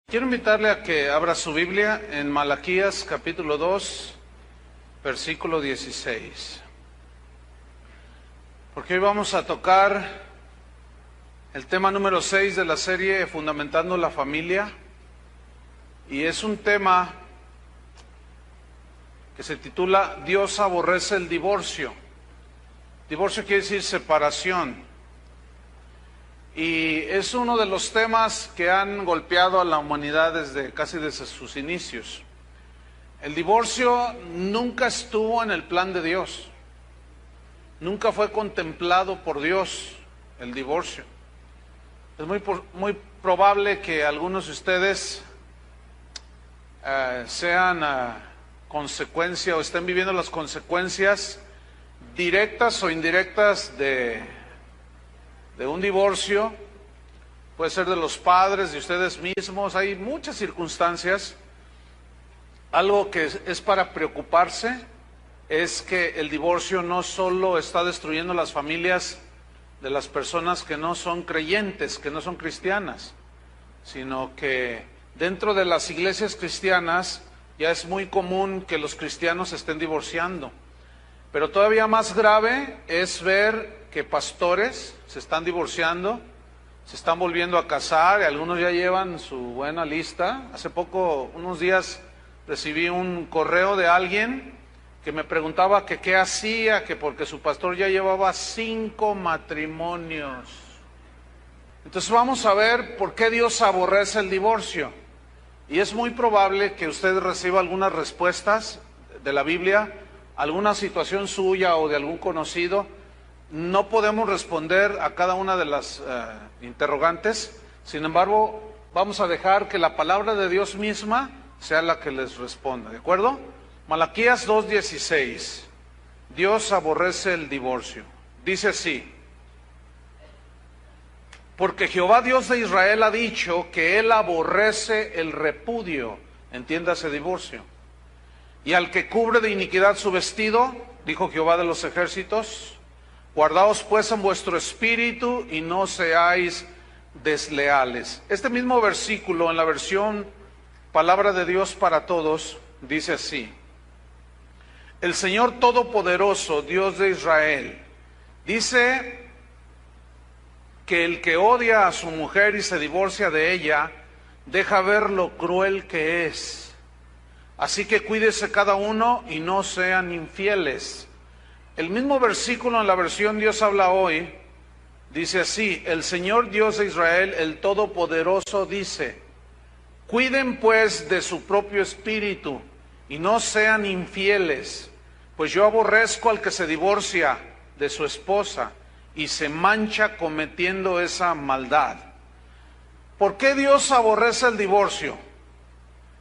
Quiero invitarle a que abra su Biblia en Malaquías capítulo 2, versículo 16. Porque hoy vamos a tocar el tema número 6 de la serie Fundamentando la Familia. Y es un tema que se titula Dios aborrece el divorcio. Divorcio quiere decir separación. Y es uno de los temas que han golpeado a la humanidad casi desde sus inicios. El divorcio nunca estuvo en el plan de Dios. Nunca fue contemplado por Dios el divorcio. Es muy probable que algunos de ustedes sean consecuencia o estén viviendo las consecuencias directas o indirectas de un divorcio. Puede ser de los padres, de ustedes mismos. Hay muchas circunstancias. Algo que es para preocuparse es que el divorcio no solo está destruyendo las familias de las personas que no son creyentes, que no son cristianas, sino que dentro de las iglesias cristianas ya es muy común que los cristianos se estén divorciando. Pero todavía más grave es ver que pastores se están divorciando, se están volviendo a casar, y algunos ya llevan su buena lista. Hace poco, unos días, recibí un correo de alguien que me preguntaba que qué hacía, que porque su pastor ya llevaba 5 matrimonios. Entonces vamos a ver por qué Dios aborrece el divorcio. Y es muy probable que usted reciba algunas respuestas de la Biblia, alguna situación suya o de algún conocido. No podemos responder a cada una de las interrogantes. Sin embargo, vamos a dejar que la palabra de Dios misma sea la que les responda, ¿de acuerdo? Malaquías 2:16. Dios aborrece el divorcio. Dice así: porque Jehová Dios de Israel ha dicho que Él aborrece el repudio, entiéndase divorcio, y al que cubre de iniquidad su vestido, dijo Jehová de los ejércitos. Guardaos pues en vuestro espíritu y no seáis desleales. Este mismo versículo en la versión Palabra de Dios para Todos dice así: el Señor Todopoderoso, Dios de Israel, dice que el que odia a su mujer y se divorcia de ella, deja ver lo cruel que es. Así que cuídese cada uno y no sean infieles. El mismo versículo en la versión Dios habla hoy, dice así: el Señor Dios de Israel, el Todopoderoso, dice: cuiden pues de su propio espíritu y no sean infieles, pues yo aborrezco al que se divorcia de su esposa y se mancha cometiendo esa maldad. ¿Por qué Dios aborrece el divorcio?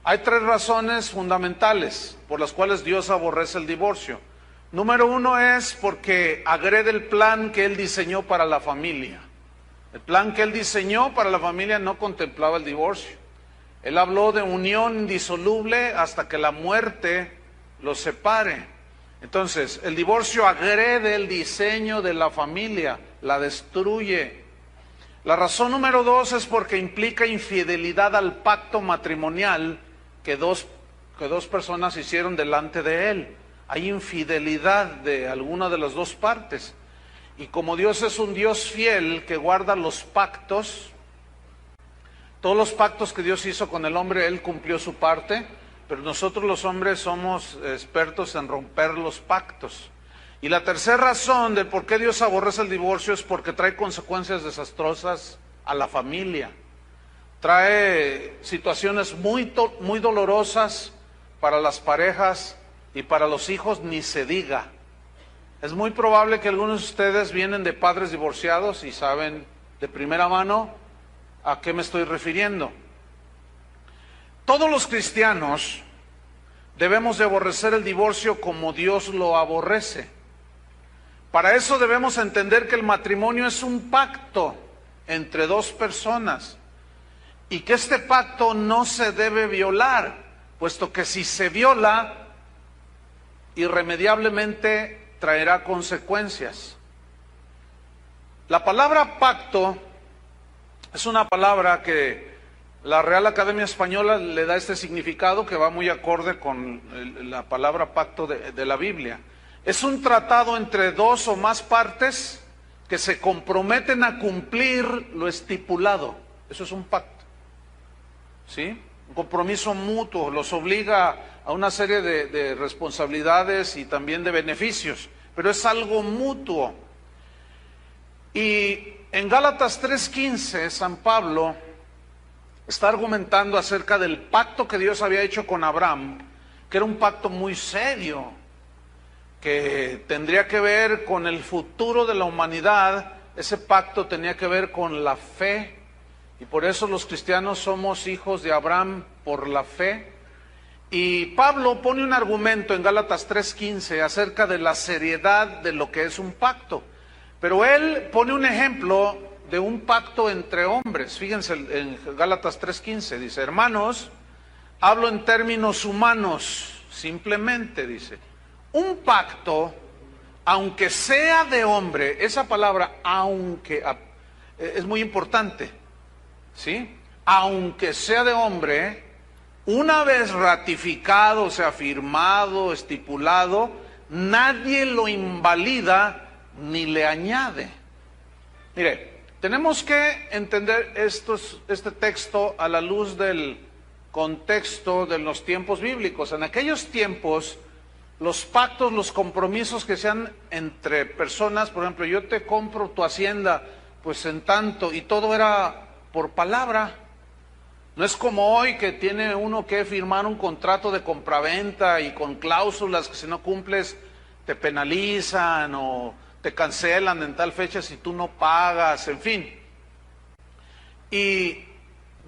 Hay 3 razones fundamentales por las cuales Dios aborrece el divorcio. Número 1 es porque agrede el plan que Él diseñó para la familia. El plan que Él diseñó para la familia no contemplaba el divorcio. Él habló de unión indisoluble hasta que la muerte los separe. Entonces, el divorcio agrede el diseño de la familia, la destruye. La razón número 2 es porque implica infidelidad al pacto matrimonial que dos personas hicieron delante de Él. Hay infidelidad de alguna de las dos partes. Y como Dios es un Dios fiel que guarda los pactos, todos los pactos que Dios hizo con el hombre, Él cumplió su parte, pero nosotros los hombres somos expertos en romper los pactos. Y la tercera razón de por qué Dios aborrece el divorcio es porque trae consecuencias desastrosas a la familia. Trae situaciones muy dolorosas para las parejas. Y para los hijos ni se diga. Es muy probable que algunos de ustedes vienen de padres divorciados y saben de primera mano a qué me estoy refiriendo. Todos los cristianos debemos de aborrecer el divorcio como Dios lo aborrece. Para eso debemos entender que el matrimonio es un pacto entre 2 personas y que este pacto no se debe violar, puesto que si se viola, irremediablemente traerá consecuencias. La palabra pacto es una palabra que La Real Academia Española le da este significado que va muy acorde con la palabra pacto de la Biblia. Es un tratado entre dos o más partes que se comprometen a cumplir lo estipulado. Eso es un pacto, ¿sí? Un compromiso mutuo, los obliga a una serie de responsabilidades y también de beneficios, pero es algo mutuo. Y en Gálatas 3:15, San Pablo está argumentando acerca del pacto que Dios había hecho con Abraham, que era un pacto muy serio, que tendría que ver con el futuro de la humanidad. Ese pacto tenía que ver con la fe, y por eso los cristianos somos hijos de Abraham por la fe. Y Pablo pone un argumento en Gálatas 3:15 acerca de la seriedad de lo que es un pacto, pero él pone un ejemplo de un pacto entre hombres. Fíjense en Gálatas 3:15, dice: hermanos, hablo en términos humanos, simplemente, dice, un pacto, aunque sea de hombre. Esa palabra aunque es muy importante, ¿sí? Aunque sea de hombre, una vez ratificado, o sea, firmado, estipulado, nadie lo invalida ni le añade. Mire, tenemos que entender este texto a la luz del contexto de los tiempos bíblicos. En aquellos tiempos, los pactos, los compromisos que sean entre personas, por ejemplo, yo te compro tu hacienda, pues en tanto, y todo era por palabra. No es como hoy que tiene uno que firmar un contrato de compraventa y con cláusulas que si no cumples te penalizan o te cancelan en tal fecha si tú no pagas, en fin. Y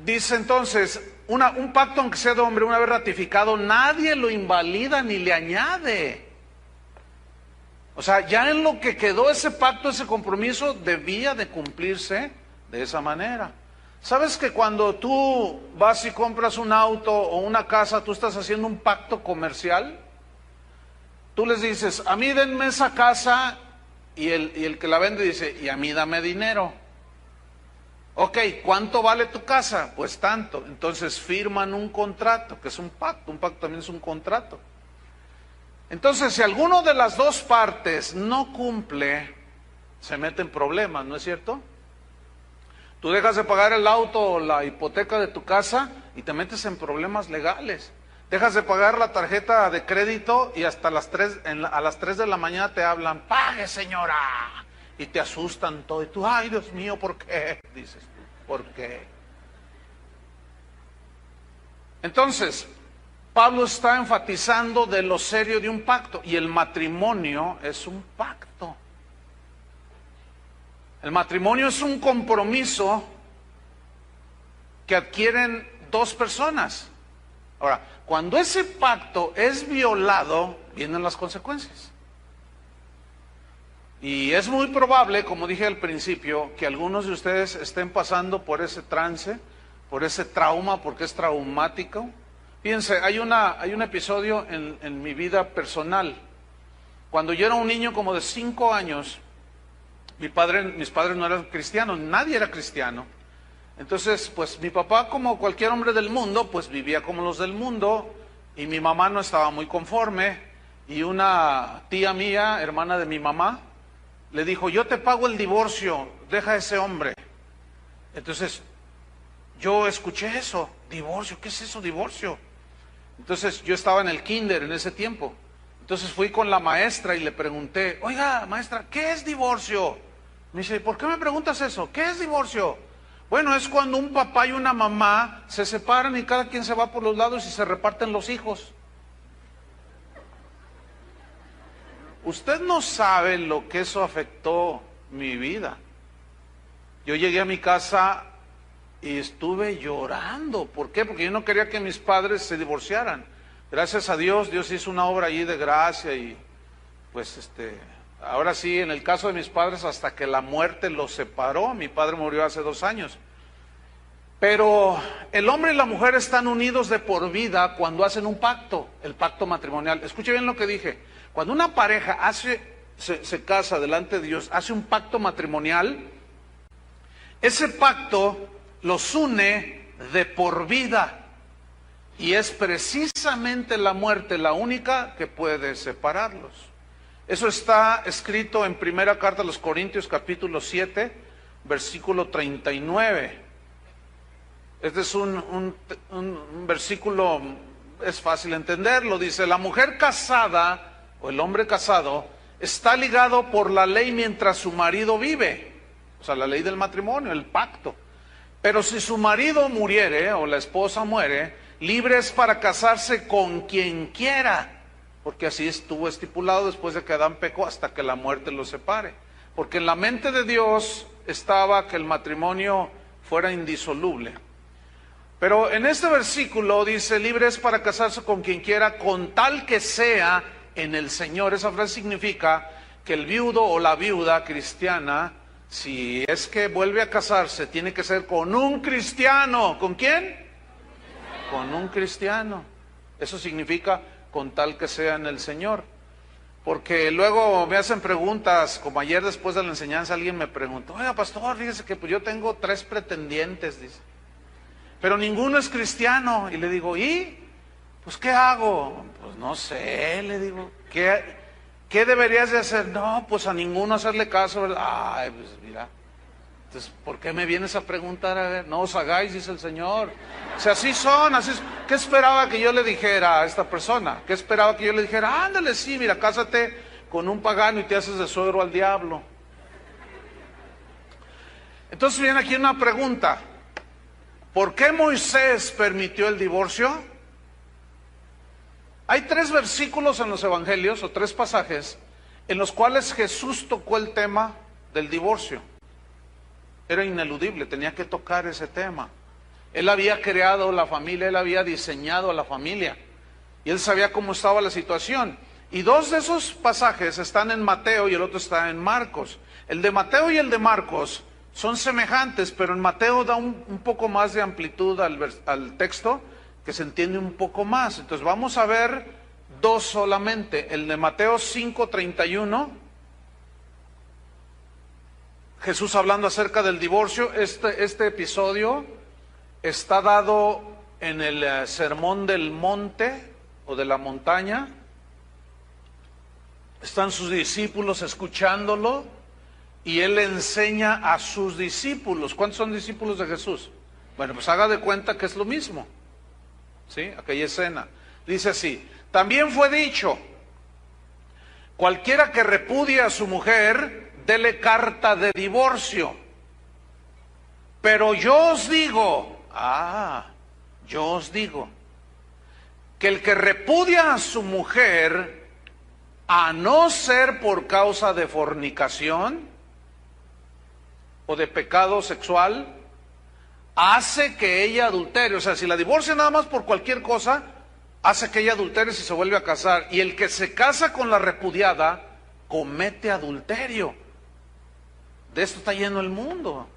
dice entonces, un pacto aunque sea de hombre, una vez ratificado, nadie lo invalida ni le añade. O sea, ya en lo que quedó ese pacto, ese compromiso, debía de cumplirse de esa manera. ¿Sabes que cuando tú vas y compras un auto o una casa, tú estás haciendo un pacto comercial? Tú les dices, a mí denme esa casa, y el que la vende dice, y a mí dame dinero. Ok, ¿cuánto vale tu casa? Pues tanto. Entonces firman un contrato, que es un pacto también es un contrato. Entonces, si alguno de las dos partes no cumple, se mete en problemas, ¿no es cierto? Tú dejas de pagar el auto o la hipoteca de tu casa y te metes en problemas legales. Dejas de pagar la tarjeta de crédito y hasta a las 3 de la mañana te hablan, pague señora, y te asustan todo. Y tú, ay Dios mío, ¿por qué? Dices tú, ¿por qué? Entonces, Pablo está enfatizando de lo serio de un pacto, y el matrimonio es un pacto. El matrimonio es un compromiso que adquieren dos personas. Ahora, cuando ese pacto es violado, vienen las consecuencias. Y es muy probable, como dije al principio, que algunos de ustedes estén pasando por ese trance, por ese trauma, porque es traumático. Fíjense, hay un episodio en mi vida personal. Cuando yo era un niño como de 5 años, mis padres no eran cristianos, nadie era cristiano. Entonces, pues mi papá, como cualquier hombre del mundo, pues vivía como los del mundo, y mi mamá no estaba muy conforme, y una tía mía, hermana de mi mamá, le dijo, yo te pago el divorcio, deja a ese hombre. Entonces, yo escuché eso, divorcio, ¿qué es eso, divorcio? Entonces, yo estaba en el kinder en ese tiempo. Entonces fui con la maestra y le pregunté, oiga, maestra, ¿qué es divorcio? Me dice, ¿por qué me preguntas eso? ¿Qué es divorcio? Bueno, es cuando un papá y una mamá se separan y cada quien se va por los lados y se reparten los hijos. Usted no sabe lo que eso afectó mi vida. Yo llegué a mi casa y estuve llorando. ¿Por qué? Porque yo no quería que mis padres se divorciaran. Gracias a Dios, Dios hizo una obra allí de gracia y pues ahora sí, en el caso de mis padres, hasta que la muerte los separó. Mi padre murió hace 2 años. Pero el hombre y la mujer están unidos de por vida cuando hacen un pacto, el pacto matrimonial. Escuche bien lo que dije. Cuando una pareja se casa delante de Dios, hace un pacto matrimonial, ese pacto los une de por vida. Y es precisamente la muerte la única que puede separarlos. Eso está escrito en primera carta a los Corintios, capítulo 7, versículo 39. Este es un versículo, es fácil entenderlo. Dice, la mujer casada, o el hombre casado, está ligado por la ley mientras su marido vive. O sea, la ley del matrimonio, el pacto. Pero si su marido muriere, o la esposa muere, libre es para casarse con quien quiera, porque así estuvo estipulado después de que Adán pecó, hasta que la muerte los separe. Porque en la mente de Dios estaba que el matrimonio fuera indisoluble. Pero en este versículo dice, libre es para casarse con quien quiera, con tal que sea en el Señor. Esa frase significa que el viudo o la viuda cristiana, si es que vuelve a casarse, tiene que ser con un cristiano. ¿Con quién? Con un cristiano. Eso significa con tal que sea en el Señor. Porque luego me hacen preguntas, como ayer después de la enseñanza alguien me preguntó, oiga pastor, fíjese que pues yo tengo 3 pretendientes, dice, pero ninguno es cristiano. Y le digo, ¿y? Pues ¿qué hago? Pues no sé, le digo, ¿qué deberías de hacer? No, pues a ninguno hacerle caso, ¿verdad? Ay, pues mira, entonces, ¿por qué me vienes a preguntar? A ver, no os hagáis, dice el Señor. O sea, así son, así es. ¿Qué esperaba que yo le dijera a esta persona? ¿Qué esperaba que yo le dijera? Ándale, sí, mira, cásate con un pagano y te haces de suegro al diablo. Entonces viene aquí una pregunta. ¿Por qué Moisés permitió el divorcio? Hay 3 versículos en los evangelios, o 3 pasajes, en los cuales Jesús tocó el tema del divorcio. Era ineludible, tenía que tocar ese tema. Él había creado la familia, él había diseñado a la familia, y él sabía cómo estaba la situación. Y 2 de esos pasajes están en Mateo y el otro está en Marcos. El de Mateo y el de Marcos son semejantes, pero en Mateo da un poco más de amplitud al texto, que se entiende un poco más. Entonces vamos a ver 2 solamente. El de Mateo 5:31. Jesús hablando acerca del divorcio. Este episodio está dado en el sermón del monte o de la montaña. Están sus discípulos escuchándolo y él enseña a sus discípulos. ¿Cuántos son discípulos de Jesús? Bueno, pues haga de cuenta que es lo mismo, ¿sí? Aquella escena. Dice así, también fue dicho, cualquiera que repudie a su mujer, dele carta de divorcio. Pero yo os digo, que el que repudia a su mujer, a no ser por causa de fornicación o de pecado sexual, hace que ella adultere. O sea, si la divorcia nada más por cualquier cosa, hace que ella adultere si se vuelve a casar. Y el que se casa con la repudiada, comete adulterio. De esto está lleno el mundo.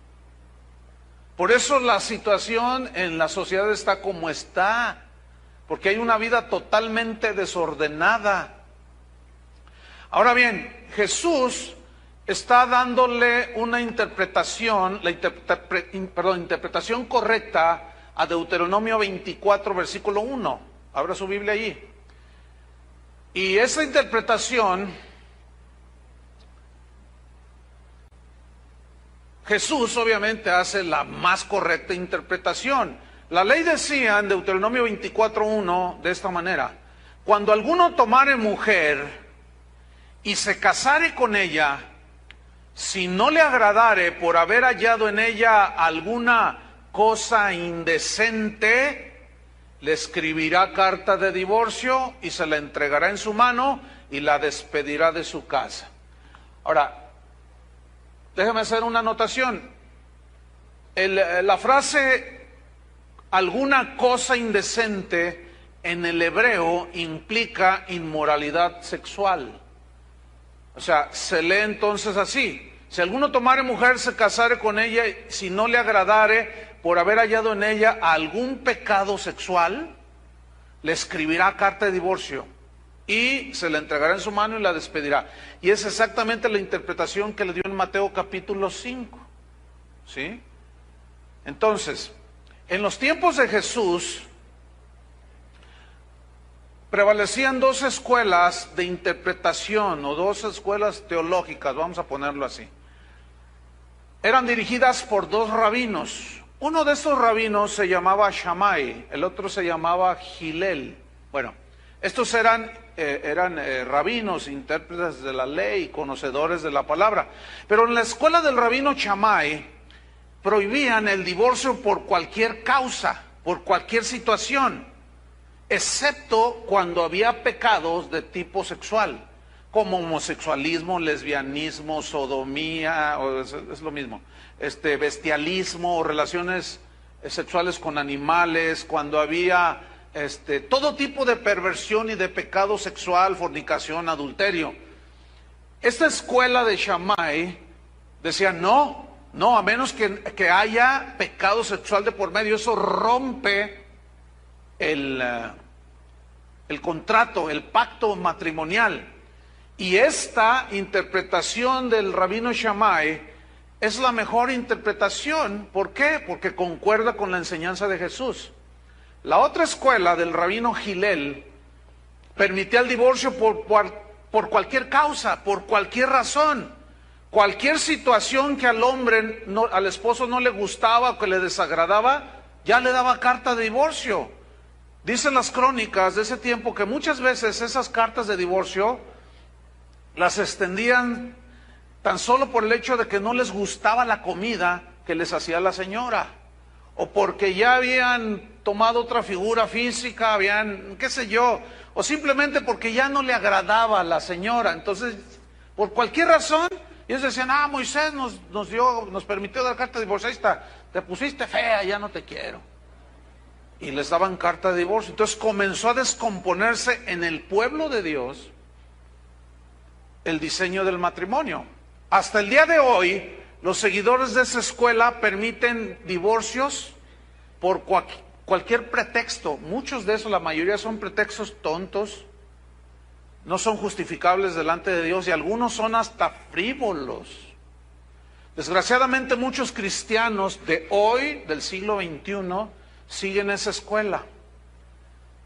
Por eso la situación en la sociedad está como está, porque hay una vida totalmente desordenada. Ahora bien, Jesús está dándole una interpretación, interpretación correcta a Deuteronomio 24, versículo 1. Abra su Biblia allí. Y esa interpretación, Jesús obviamente hace la más correcta interpretación. La ley decía en Deuteronomio 24:1 de esta manera: cuando alguno tomare mujer y se casare con ella, si no le agradare por haber hallado en ella alguna cosa indecente, le escribirá carta de divorcio y se la entregará en su mano y la despedirá de su casa. Ahora, déjame hacer una anotación. La frase alguna cosa indecente en el hebreo implica inmoralidad sexual. O sea, se lee entonces así: si alguno tomare mujer, se casare con ella, si no le agradare por haber hallado en ella algún pecado sexual, le escribirá carta de divorcio y se la entregará en su mano y la despedirá. Y es exactamente la interpretación que le dio en Mateo capítulo 5. ¿Sí? Entonces, En los tiempos de Jesús prevalecían dos escuelas de interpretación o dos escuelas teológicas, vamos a ponerlo así. Eran dirigidas por dos rabinos. Uno de estos rabinos se llamaba Shammai, el otro se llamaba Hillel. Bueno, estos eran rabinos, intérpretes de la ley, conocedores de la palabra. Pero en la escuela del rabino Shammai prohibían el divorcio por cualquier causa, por cualquier situación, excepto cuando había pecados de tipo sexual, como homosexualismo, lesbianismo, sodomía, es lo mismo, bestialismo, o relaciones sexuales con animales, cuando había todo tipo de perversión y de pecado sexual, fornicación, adulterio. Esta escuela de Shammai decía no, a menos que haya pecado sexual de por medio, eso rompe el contrato, el pacto matrimonial. Y esta interpretación del rabino Shammai es la mejor interpretación. ¿Por qué? Porque concuerda con la enseñanza de Jesús. La otra escuela del rabino Hillel permitía el divorcio por cualquier causa, por cualquier razón. Cualquier situación que al esposo no le gustaba o que le desagradaba, ya le daba carta de divorcio. Dicen las crónicas de ese tiempo que muchas veces esas cartas de divorcio las extendían tan solo por el hecho de que no les gustaba la comida que les hacía la señora, o porque ya habían tomado otra figura física, habían, qué sé yo, o simplemente porque ya no le agradaba a la señora. Entonces, por cualquier razón, ellos decían, Moisés nos permitió dar carta de divorcio, ahí está, te pusiste fea, ya no te quiero. Y les daban carta de divorcio. Entonces comenzó a descomponerse en el pueblo de Dios el diseño del matrimonio. Hasta el día de hoy, los seguidores de esa escuela permiten divorcios por cualquier pretexto. Muchos de esos, la mayoría son pretextos tontos, no son justificables delante de Dios, y algunos son hasta frívolos. Desgraciadamente muchos cristianos de hoy, del siglo XXI, siguen esa escuela.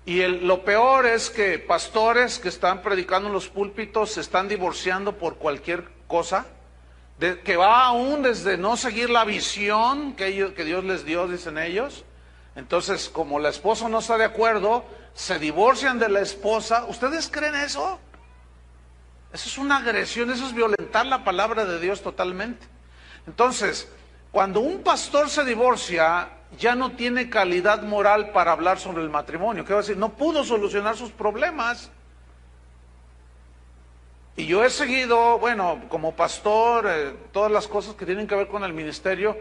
Y lo peor es que pastores que están predicando en los púlpitos se están divorciando por cualquier cosa, que va aún desde no seguir la visión que Dios les dio, dicen ellos. Entonces, como la esposa no está de acuerdo, se divorcian de la esposa. ¿Ustedes creen eso? Eso es una agresión, eso es violentar la palabra de Dios totalmente. Entonces, cuando un pastor se divorcia, ya no tiene calidad moral para hablar sobre el matrimonio. ¿Qué va a decir? No pudo solucionar sus problemas. Y yo he seguido, bueno, como pastor, todas las cosas que tienen que ver con el ministerio,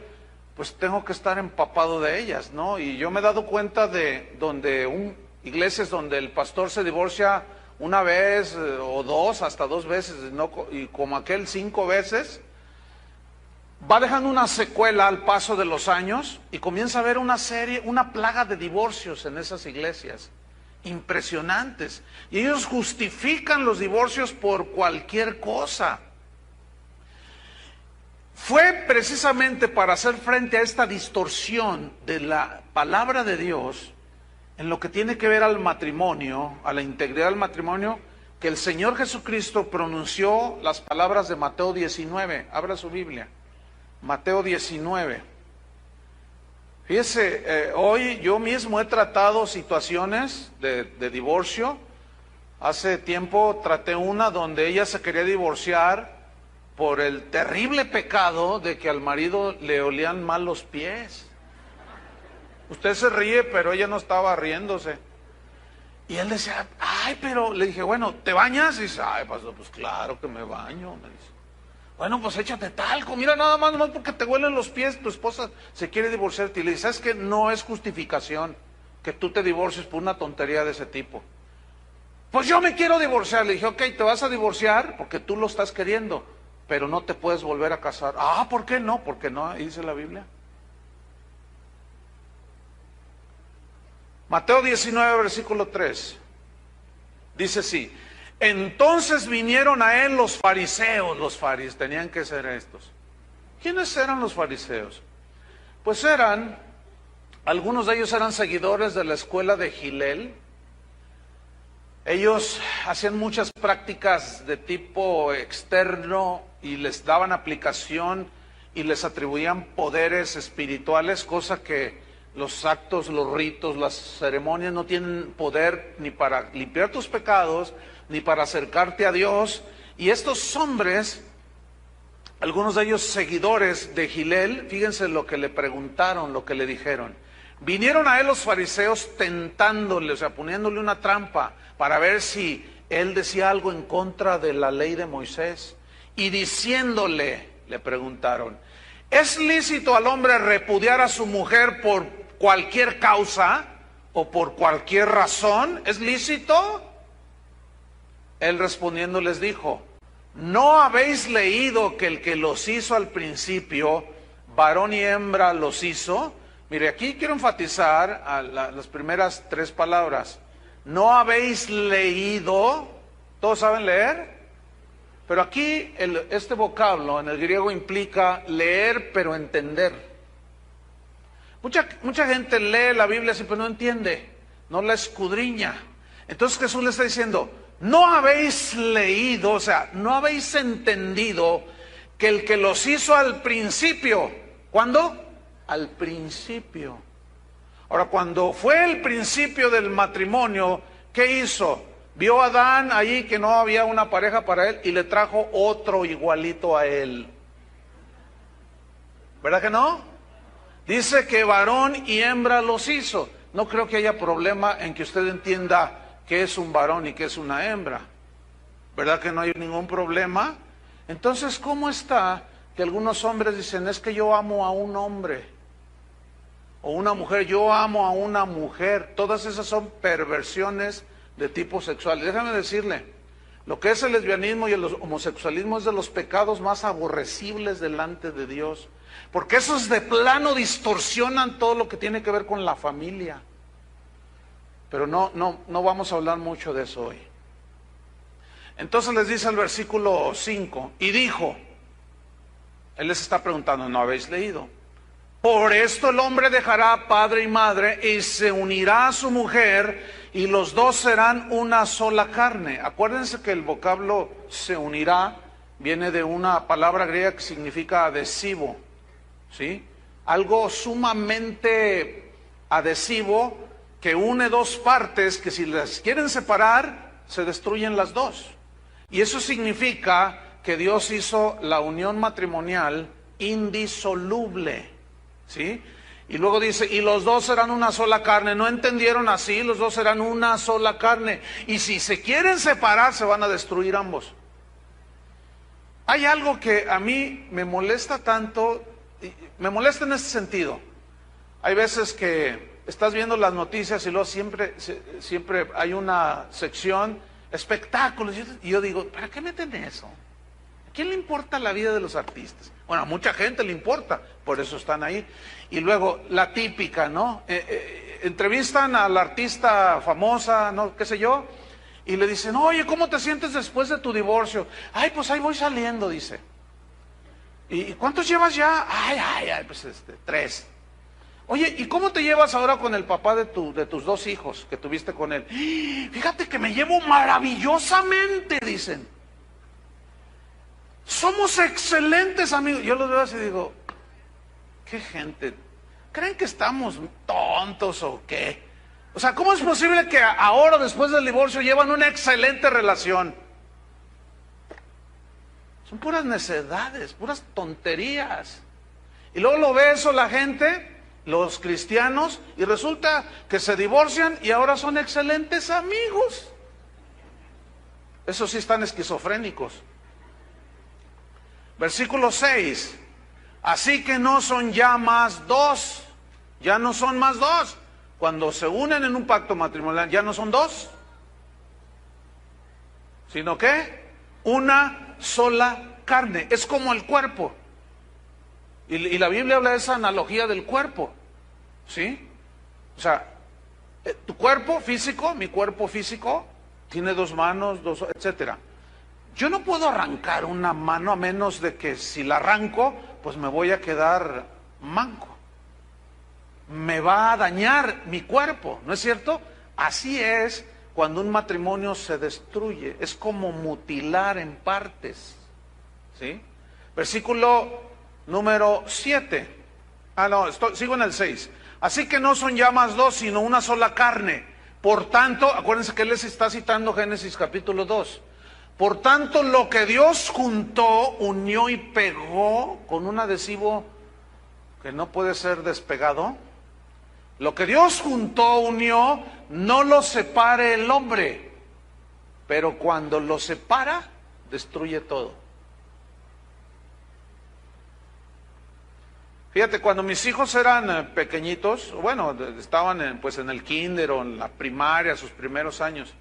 pues tengo que estar empapado de ellas, ¿no? Y yo me he dado cuenta de iglesias donde el pastor se divorcia una vez o dos, hasta 2 veces, ¿no? Y como aquel 5 veces, va dejando una secuela al paso de los años y comienza a haber una plaga de divorcios en esas iglesias, impresionantes. Y ellos justifican los divorcios por cualquier cosa. Fue precisamente para hacer frente a esta distorsión de la palabra de Dios en lo que tiene que ver al matrimonio, a la integridad del matrimonio, que el Señor Jesucristo pronunció las palabras de Mateo 19. Abra su Biblia. Mateo 19. Fíjese, hoy yo mismo he tratado situaciones de divorcio. Hace tiempo traté una donde ella se quería divorciar por el terrible pecado de que al marido le olían mal los pies. Usted se ríe, pero ella no estaba riéndose. Y él decía, pero le dije, bueno, ¿te bañas? Y dice, pastor, pues claro que me baño, me dice. Bueno, pues échate talco, mira, nada más porque te huelen los pies, tu esposa se quiere divorciarte. Y le dice, ¿sabes qué? No es justificación que tú te divorcies por una tontería de ese tipo. Pues yo me quiero divorciar. Le dije, ok, te vas a divorciar porque tú lo estás queriendo, pero no te puedes volver a casar. ¿Por qué no? Porque no, ahí dice la Biblia. Mateo 19, versículo 3. Dice así. Entonces vinieron a él los fariseos, tenían que ser estos. ¿Quiénes eran los fariseos? Pues eran Algunos de ellos eran seguidores de la escuela de Hillel. Ellos hacían muchas prácticas de tipo externo y les daban aplicación y les atribuían poderes espirituales, cosa que los actos, los ritos, las ceremonias no tienen poder ni para limpiar tus pecados, ni para acercarte a Dios. Y estos hombres, algunos de ellos seguidores de Hillel, fíjense lo que le preguntaron, lo que le dijeron. Vinieron a él los fariseos tentándole, o sea, poniéndole una trampa para ver si él decía algo en contra de la ley de Moisés. Y diciéndole, le preguntaron, ¿es lícito al hombre repudiar a su mujer por cualquier causa o por cualquier razón? ¿Es lícito? Él respondiendo les dijo, ¿no habéis leído que el que los hizo al principio, varón y hembra los hizo? Mire, aquí quiero enfatizar las primeras tres palabras. ¿No habéis leído? ¿Todos saben leer? Pero aquí este vocablo en el griego implica leer pero entender. Mucha gente lee la Biblia así pero no entiende, no la escudriña. Entonces Jesús le está diciendo, no habéis leído, o sea, no habéis entendido que el que los hizo al principio, ¿cuándo? Al principio. Ahora, cuando fue el principio del matrimonio, ¿qué hizo? Vio a Adán ahí que no había una pareja para él y le trajo otro igualito a él. ¿Verdad que no? Dice que varón y hembra los hizo. No creo que haya problema en que usted entienda qué es un varón y qué es una hembra. ¿Verdad que no hay ningún problema? Entonces, ¿cómo está que algunos hombres dicen, es que yo amo a un hombre? O una mujer, yo amo a una mujer. Todas esas son perversiones de tipo sexual. Déjame decirle, lo que es el lesbianismo y el homosexualismo es de los pecados más aborrecibles delante de Dios. Porque esos de plano distorsionan todo lo que tiene que ver con la familia. Pero no vamos a hablar mucho de eso hoy. Entonces les dice el versículo 5, y dijo, él les está preguntando, ¿no habéis leído? Por esto el hombre dejará padre y madre y se unirá a su mujer y los dos serán una sola carne. Acuérdense que el vocablo se unirá viene de una palabra griega que significa adhesivo, ¿sí? Algo sumamente adhesivo que une dos partes que si las quieren separar se destruyen las dos. Y eso significa que Dios hizo la unión matrimonial indisoluble, ¿sí? Y luego dice, y los dos serán una sola carne. ¿No entendieron así? Los dos serán una sola carne. Y si se quieren separar, se van a destruir ambos. Hay algo que a mí me molesta tanto, me molesta en este sentido. Hay veces que estás viendo las noticias y luego siempre hay una sección, espectáculos, y yo digo, ¿para qué meten eso? ¿A quién le importa la vida de los artistas? Bueno, a mucha gente le importa, por eso están ahí. Y luego, la típica, ¿no? Entrevistan a la artista famosa, ¿no? ¿Qué sé yo? Y le dicen, oye, ¿cómo te sientes después de tu divorcio? Ay, pues ahí voy saliendo, dice. ¿Y cuántos llevas ya? Ay, pues 3. Oye, ¿y cómo te llevas ahora con el papá de tus 2 hijos que tuviste con él? Fíjate que me llevo maravillosamente, dicen. Somos excelentes amigos. Yo los veo así y digo, ¿qué gente? ¿Creen que estamos tontos o qué? O sea, ¿cómo es posible que ahora, después del divorcio, llevan una excelente relación? Son puras necedades, puras tonterías. Y luego lo ve eso la gente, los cristianos, y resulta que se divorcian y ahora son excelentes amigos. Esos sí están esquizofrénicos. Versículo 6. Así que no son ya más 2. Ya no son más 2. Cuando se unen en un pacto matrimonial, ya no son 2. Sino que una sola carne. Es como el cuerpo. Y la Biblia habla de esa analogía del cuerpo. ¿Sí? O sea, tu cuerpo físico, mi cuerpo físico, tiene 2 manos, 2, etcétera. Yo no puedo arrancar una mano a menos de que si la arranco, pues me voy a quedar manco. me va a dañar mi cuerpo, ¿no es cierto? Así es cuando un matrimonio se destruye, es como mutilar en partes, ¿sí? Versículo número 7. Sigo en el 6. Así que no son ya más dos, sino una sola carne. Por tanto, acuérdense que él les está citando Génesis capítulo 2. Por tanto, lo que Dios juntó, unió y pegó con un adhesivo que no puede ser despegado. Lo que Dios juntó, unió, no lo separe el hombre. Pero cuando lo separa, destruye todo. Fíjate, cuando mis hijos eran pequeñitos, bueno, estaban en el kinder o en la primaria, sus primeros años,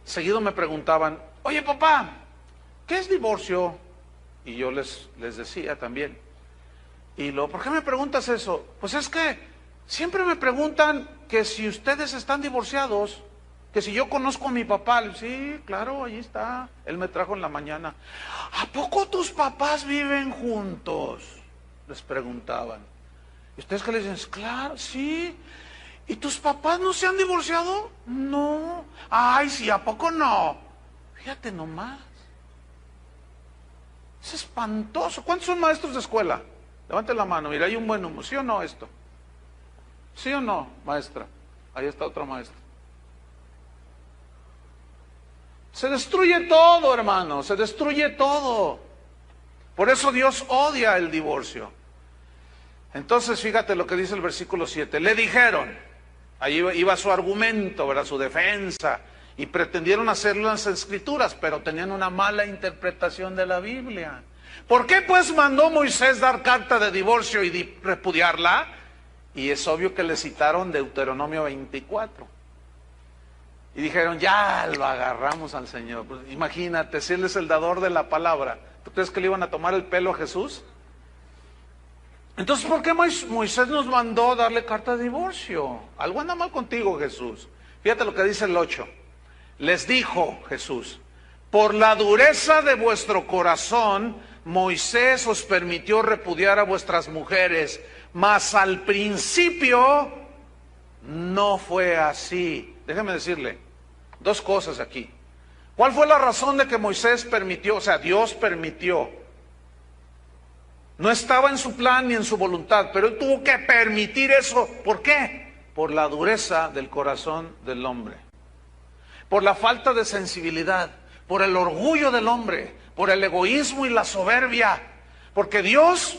seguido me preguntaban, oye papá, ¿qué es divorcio? Y yo les decía también. Y ¿por qué me preguntas eso? Pues es que siempre me preguntan que si ustedes están divorciados, que si yo conozco a mi papá. Sí, claro, allí está, él me trajo en la mañana. ¿A poco tus papás viven juntos? Les preguntaban. ¿Y ustedes qué les dicen? Claro, sí. ¿Y tus papás no se han divorciado? No. Ay, sí, ¿a poco no? Fíjate nomás. Es espantoso. ¿Cuántos son maestros de escuela? Levanten la mano, mira, hay un buen número. ¿Sí o no esto? ¿Sí o no, maestra? Ahí está otra maestra. Se destruye todo, hermano, se destruye todo. Por eso Dios odia el divorcio. Entonces, fíjate lo que dice el versículo 7. Le dijeron, ahí iba su argumento, ¿verdad? Su defensa, y pretendieron hacerlo en las Escrituras, pero tenían una mala interpretación de la Biblia. ¿Por qué pues mandó Moisés dar carta de divorcio y repudiarla? Y es obvio que le citaron Deuteronomio 24. Y dijeron, ya lo agarramos al Señor. Pues imagínate, si Él es el dador de la palabra, ¿tú crees que le iban a tomar el pelo a Jesús? Entonces, ¿por qué Moisés nos mandó darle carta de divorcio? Algo anda mal contigo, Jesús. Fíjate lo que dice el 8. Les dijo Jesús, por la dureza de vuestro corazón, Moisés os permitió repudiar a vuestras mujeres, mas al principio no fue así. Déjeme decirle dos cosas aquí. ¿Cuál fue la razón de que Moisés permitió? O sea, Dios permitió. No estaba en su plan ni en su voluntad, pero él tuvo que permitir eso. ¿Por qué? Por la dureza del corazón del hombre. Por la falta de sensibilidad, por el orgullo del hombre, por el egoísmo y la soberbia. Porque Dios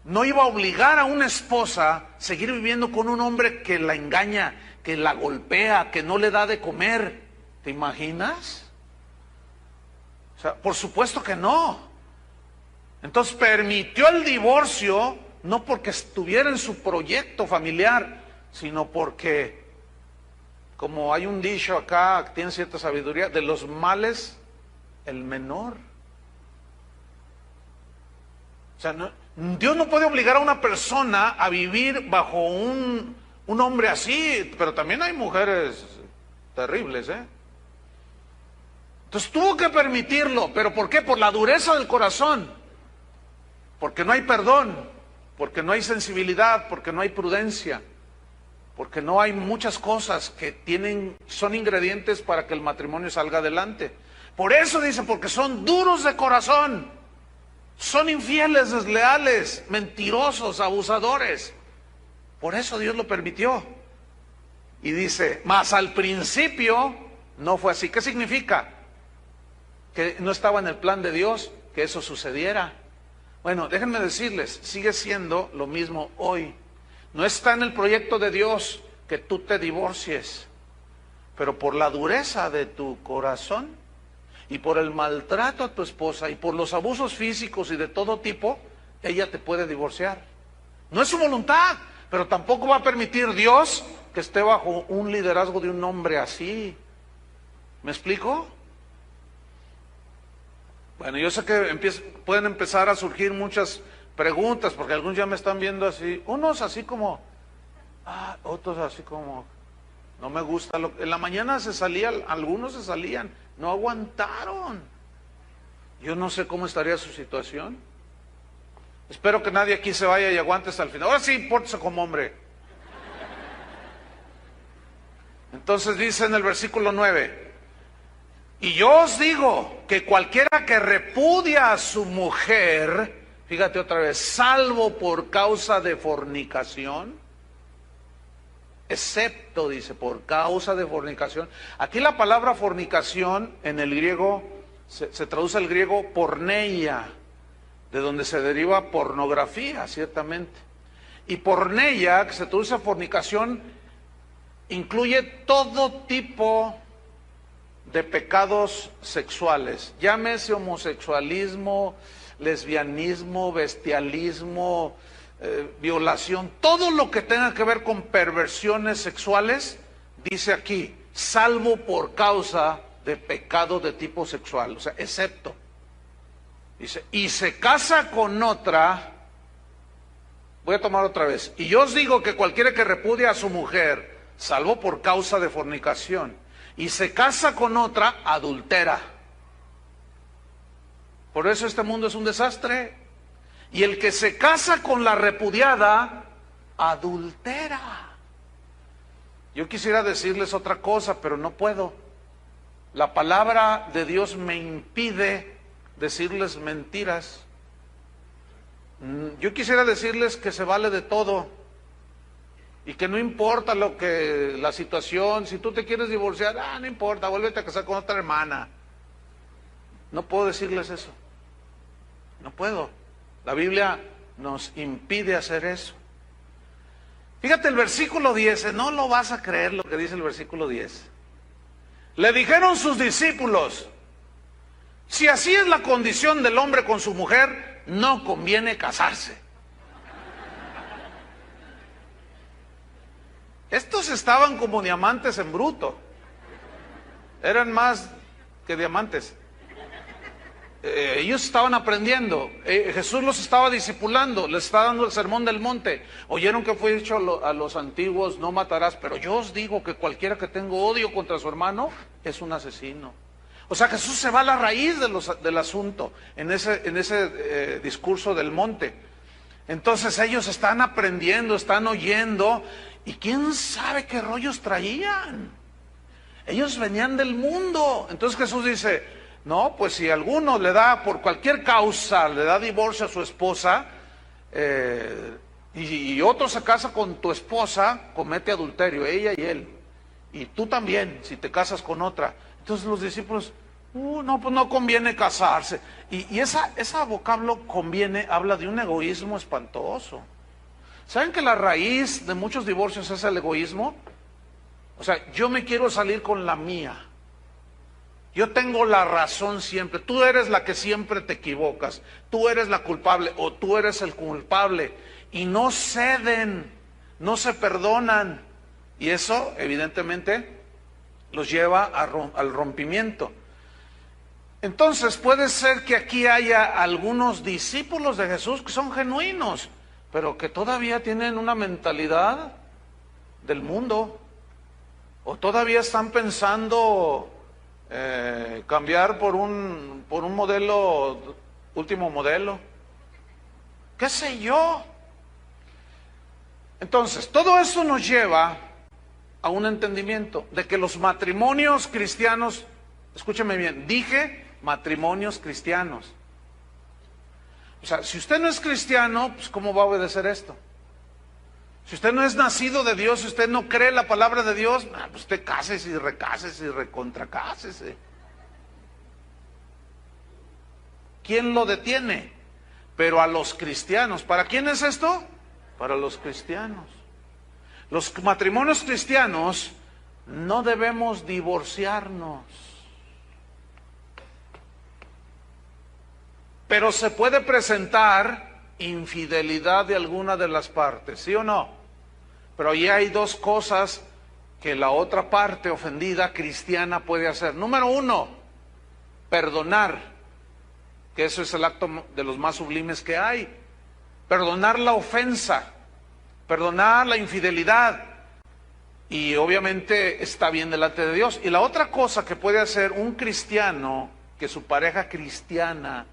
no iba a obligar a una esposa a seguir viviendo con un hombre que la engaña, que la golpea, que no le da de comer. ¿Te imaginas? O sea, por supuesto que no. Entonces permitió el divorcio, no porque estuviera en su proyecto familiar, sino porque, como hay un dicho acá, que tiene cierta sabiduría, de los males, el menor. O sea, Dios no puede obligar a una persona a vivir bajo un hombre así, pero también hay mujeres terribles, ¿eh? Entonces tuvo que permitirlo, ¿pero por qué? Por la dureza del corazón, porque no hay perdón, porque no hay sensibilidad, porque no hay prudencia, porque no hay muchas cosas que son ingredientes para que el matrimonio salga adelante. Por eso dice, porque son duros de corazón, son infieles, desleales, mentirosos, abusadores. Por eso Dios lo permitió. Y dice, mas al principio no fue así. ¿Qué significa? Que no estaba en el plan de Dios que eso sucediera. Bueno, déjenme decirles, sigue siendo lo mismo hoy. No está en el proyecto de Dios que tú te divorcies, pero por la dureza de tu corazón y por el maltrato a tu esposa y por los abusos físicos y de todo tipo, ella te puede divorciar. No es su voluntad, pero tampoco va a permitir Dios que esté bajo un liderazgo de un hombre así. ¿Me explico? Bueno, yo sé que pueden empezar a surgir muchas preguntas, porque algunos ya me están viendo así, unos así como, otros así como, no me gusta. En la mañana algunos se salían, no aguantaron. Yo no sé cómo estaría su situación. Espero que nadie aquí se vaya y aguante hasta el final. Ahora sí, pórtese como hombre. Entonces dice en el versículo 9: y yo os digo que cualquiera que repudia a su mujer, fíjate otra vez, salvo por causa de fornicación, excepto, dice, por causa de fornicación. Aquí la palabra fornicación en el griego se traduce al griego porneia, de donde se deriva pornografía, ciertamente. Y porneia, que se traduce a fornicación, incluye todo tipo de pecados sexuales, llámese homosexualismo, lesbianismo, bestialismo, violación, todo lo que tenga que ver con perversiones sexuales, dice aquí, salvo por causa de pecado de tipo sexual, o sea, excepto. Dice, y se casa con otra, voy a tomar otra vez, y yo os digo que cualquiera que repudia a su mujer, salvo por causa de fornicación, y se casa con otra, adultera. Por eso este mundo es un desastre. Y el que se casa con la repudiada, adultera. Yo quisiera decirles otra cosa, pero no puedo. La palabra de Dios me impide decirles mentiras. Yo quisiera decirles que se vale de todo y que no importa lo que la situación. Si tú te quieres divorciar, no importa, vuélvete a casar con otra hermana. No puedo decirles eso. No puedo. La Biblia nos impide hacer eso. Fíjate el versículo 10, no lo vas a creer lo que dice el versículo 10. Le dijeron sus discípulos, si así es la condición del hombre con su mujer, no conviene casarse. Estos estaban como diamantes en bruto. Eran más que diamantes. Ellos estaban aprendiendo. Jesús los estaba discipulando, les estaba dando el sermón del monte. Oyeron que fue dicho a los antiguos, no matarás, pero yo os digo que cualquiera que tenga odio contra su hermano es un asesino. O sea, Jesús se va a la raíz del asunto en ese discurso del monte. Entonces ellos están aprendiendo, están oyendo, y quién sabe qué rollos traían. Ellos venían del mundo. Entonces Jesús dice, no, pues si alguno le da, por cualquier causa, le da divorcio a su esposa, y otro se casa con tu esposa, comete adulterio, ella y él. Y tú también, si te casas con otra. Entonces los discípulos, no, pues no conviene casarse. Y esa vocablo conviene, habla de un egoísmo espantoso. ¿Saben que la raíz de muchos divorcios es el egoísmo? O sea, yo me quiero salir con la mía. Yo tengo la razón siempre. Tú eres la que siempre te equivocas. Tú eres la culpable o tú eres el culpable. Y no ceden, no se perdonan. Y eso, evidentemente, los lleva al rompimiento. Entonces, puede ser que aquí haya algunos discípulos de Jesús que son genuinos, pero que todavía tienen una mentalidad del mundo. O todavía están pensando cambiar por un modelo, último modelo, qué sé yo. Entonces, todo eso nos lleva a un entendimiento de que los matrimonios cristianos, escúcheme bien, dije matrimonios cristianos. O sea, si usted no es cristiano, pues ¿cómo va a obedecer esto? Si usted no es nacido de Dios, si usted no cree la palabra de Dios, pues usted cásese y recásese y recontracásese. ¿Quién lo detiene? Pero a los cristianos. ¿Para quién es esto? Para los cristianos. Los matrimonios cristianos no debemos divorciarnos. Pero se puede presentar infidelidad de alguna de las partes, ¿sí o no? Pero ahí hay dos cosas que la otra parte ofendida cristiana puede hacer. Número uno, perdonar, que eso es el acto de los más sublimes que hay. Perdonar la ofensa, perdonar la infidelidad, y obviamente está bien delante de Dios. Y la otra cosa que puede hacer un cristiano, que su pareja cristiana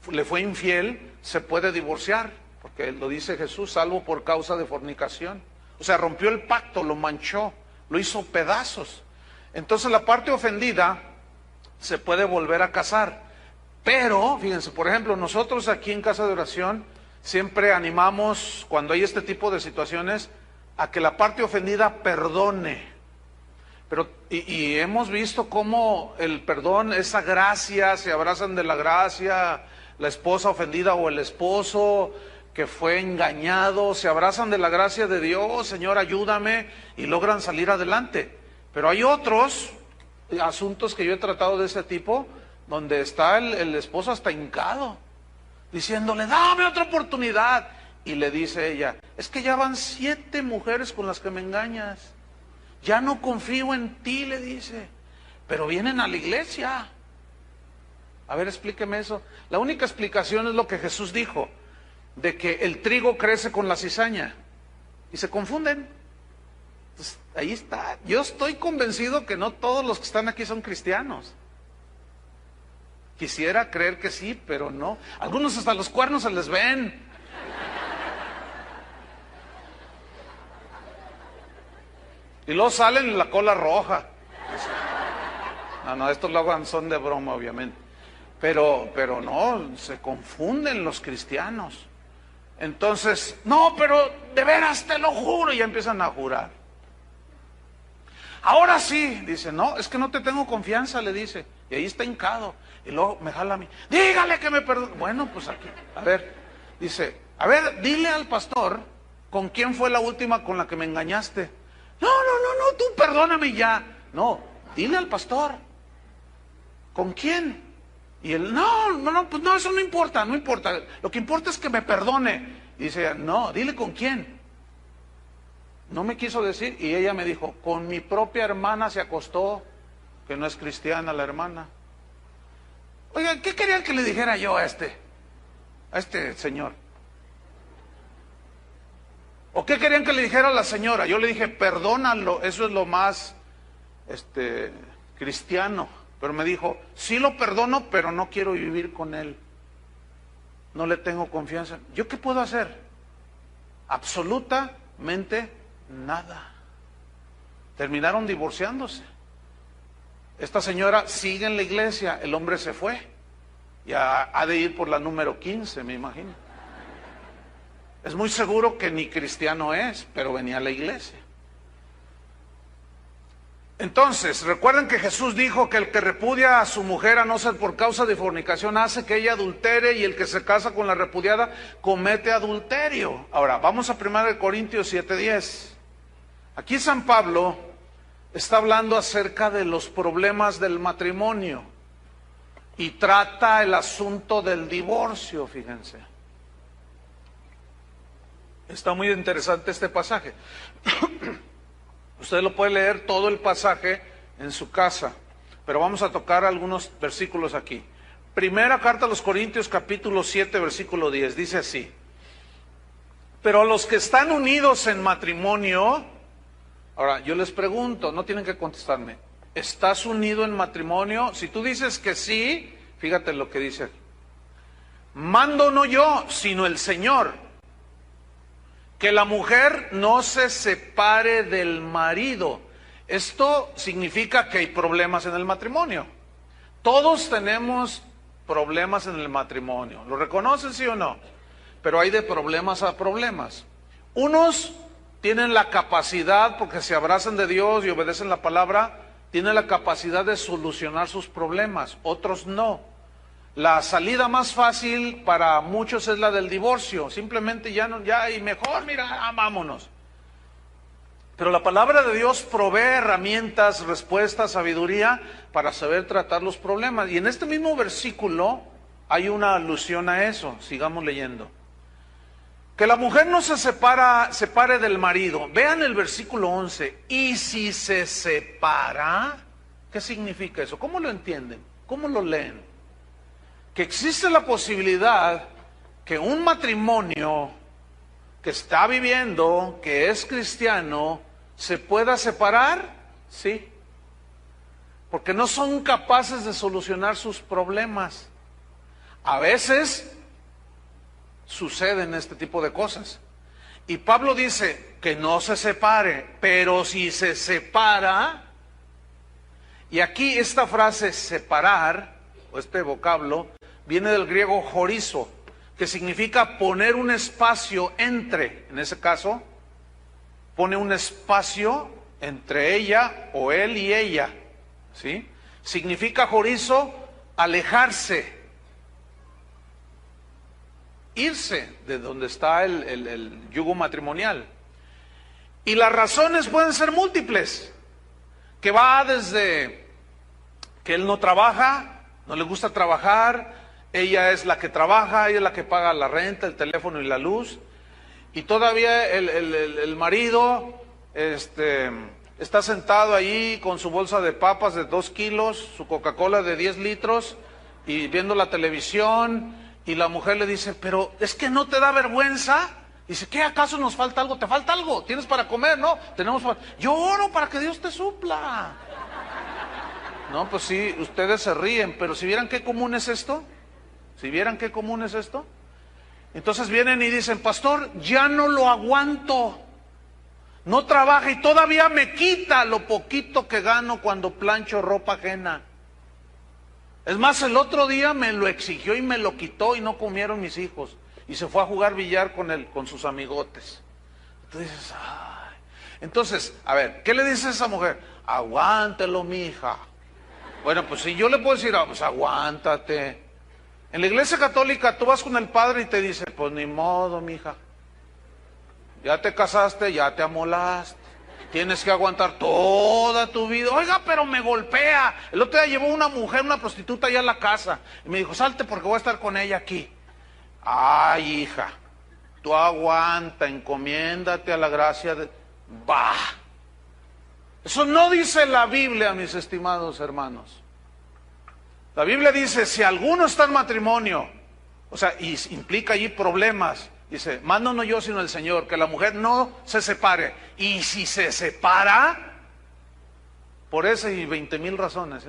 le fue infiel, se puede divorciar, porque lo dice Jesús, salvo por causa de fornicación. O sea, rompió el pacto, lo manchó, lo hizo pedazos. Entonces la parte ofendida se puede volver a casar. Pero, fíjense, por ejemplo, nosotros aquí en Casa de Oración siempre animamos, cuando hay este tipo de situaciones, a que la parte ofendida perdone. Pero, y hemos visto cómo el perdón, esa gracia, se abrazan de la gracia, la esposa ofendida o el esposo que fue engañado, se abrazan de la gracia de Dios, Señor, ayúdame, y logran salir adelante. Pero hay otros asuntos que yo he tratado de ese tipo, donde está el esposo hasta hincado, diciéndole, dame otra oportunidad. Y le dice ella, es que ya van 7 mujeres con las que me engañas. Ya no confío en ti, le dice, pero vienen a la iglesia. A ver, explíqueme eso. La única explicación es lo que Jesús dijo, de que el trigo crece con la cizaña, y se confunden. Entonces, ahí está. Yo estoy convencido que no todos los que están aquí son cristianos. Quisiera creer que sí, pero no. Algunos hasta los cuernos se les ven. Y luego salen en la cola roja. No, estos luego son de broma, obviamente. Pero no, se confunden los cristianos. Entonces, no, pero de veras te lo juro, y ya empiezan a jurar. Ahora sí, dice, no, es que no te tengo confianza, le dice. Y ahí está hincado. Y luego me jala a mí, dígale que me perdone. Bueno, pues aquí, a ver, dice, a ver, dile al pastor con quién fue la última con la que me engañaste. No, tú perdóname ya. No, dile al pastor. ¿Con quién? Y él, pues no, eso no importa. Lo que importa es que me perdone. Y dice, no, dile con quién. No me quiso decir, y ella me dijo, con mi propia hermana se acostó, que no es cristiana la hermana. Oiga, ¿qué querían que le dijera yo a este señor? ¿O qué querían que le dijera a la señora? Yo le dije, perdónalo, eso es lo más cristiano. Pero me dijo, sí lo perdono, pero no quiero vivir con él. No le tengo confianza. ¿Yo qué puedo hacer? Absolutamente nada. Terminaron divorciándose. Esta señora sigue en la iglesia, el hombre se fue. Ya ha de ir por la número 15, me imagino. Es muy seguro que ni cristiano es, pero venía a la iglesia. Entonces, recuerden que Jesús dijo que el que repudia a su mujer a no ser por causa de fornicación hace que ella adultere, y el que se casa con la repudiada comete adulterio. Ahora, vamos a 1 Corintios 7:10. Aquí San Pablo está hablando acerca de los problemas del matrimonio y trata el asunto del divorcio, fíjense. Está muy interesante este pasaje. Usted lo puede leer todo el pasaje en su casa, pero vamos a tocar algunos versículos aquí. Primera carta a los Corintios, capítulo 7, versículo 10, dice así: pero a los que están unidos en matrimonio, ahora yo les pregunto, no tienen que contestarme, ¿estás unido en matrimonio? Si tú dices que sí, fíjate lo que dice aquí: mando no yo, sino el Señor, que la mujer no se separe del marido. Esto significa que hay problemas en el matrimonio. Todos tenemos problemas en el matrimonio. ¿Lo reconocen, sí o no? Pero hay de problemas a problemas. Unos tienen la capacidad, porque se abrazan de Dios y obedecen la palabra, tienen la capacidad de solucionar sus problemas. Otros no. La salida más fácil para muchos es la del divorcio. Simplemente ya y mejor, mira, vámonos. Pero la palabra de Dios provee herramientas, respuestas, sabiduría para saber tratar los problemas. Y en este mismo versículo hay una alusión a eso. Sigamos leyendo. Que la mujer no se separe del marido. Vean el versículo 11. Y si se separa, ¿qué significa eso? ¿Cómo lo entienden? ¿Cómo lo leen? Que existe la posibilidad que un matrimonio que está viviendo, que es cristiano, se pueda separar, sí, porque no son capaces de solucionar sus problemas. A veces suceden este tipo de cosas. Y Pablo dice que no se separe, pero si se separa, y aquí esta frase separar, o este vocablo, viene del griego horizo, que significa poner un espacio entre, en ese caso, pone un espacio entre ella o él y ella, ¿sí? Significa horizo, alejarse, irse de donde está el yugo matrimonial. Y las razones pueden ser múltiples, que va desde que él no trabaja, no le gusta trabajar, ella es la que trabaja, ella es la que paga la renta, el teléfono y la luz, y todavía el marido está sentado ahí con su bolsa de papas de 2 kilos, su Coca-Cola de 10 litros, y viendo la televisión, y la mujer le dice, pero es que no te da vergüenza. Dice, ¿qué acaso nos falta algo? ¿Te falta algo? ¿Tienes para comer? No, tenemos para... Yo oro para que Dios te supla. No, pues sí, ustedes se ríen, pero si vieran qué común es esto, si vieran qué común es esto, entonces vienen y dicen, pastor, ya no lo aguanto, no trabaja y todavía me quita lo poquito que gano cuando plancho ropa ajena. Es más, el otro día me lo exigió y me lo quitó y no comieron mis hijos. Y se fue a jugar billar con sus amigotes. Entonces, ay. Entonces, a ver, ¿qué le dice a esa mujer? Aguántelo, mija. Bueno, pues si yo le puedo decir, pues aguántate. En la iglesia católica tú vas con el padre y te dice, pues ni modo, mija. Ya te casaste, ya te amolaste. Tienes que aguantar toda tu vida. Oiga, pero me golpea. El otro día llevó una mujer, una prostituta allá a la casa. Y me dijo, salte porque voy a estar con ella aquí. Ay, hija, tú aguanta, encomiéndate a la gracia de... Bah. Eso no dice la Biblia, mis estimados hermanos. La Biblia dice, si alguno está en matrimonio, o sea, y implica allí problemas, dice, mando no yo sino el Señor, que la mujer no se separe. Y si se separa, por ese y 20,000 razones,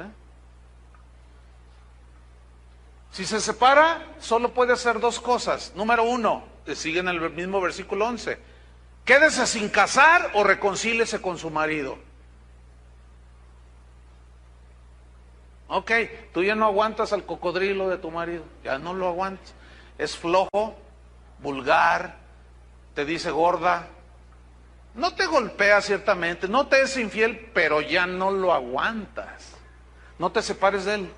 Si se separa, solo puede hacer 2 cosas. Número 1, sigue en el mismo versículo 11. Quédese sin casar o reconcíliese con su marido. Ok, tú ya no aguantas al cocodrilo de tu marido, ya no lo aguantas. Es flojo, vulgar, te dice gorda, no te golpea ciertamente, no te es infiel, pero ya no lo aguantas. No te separes de él.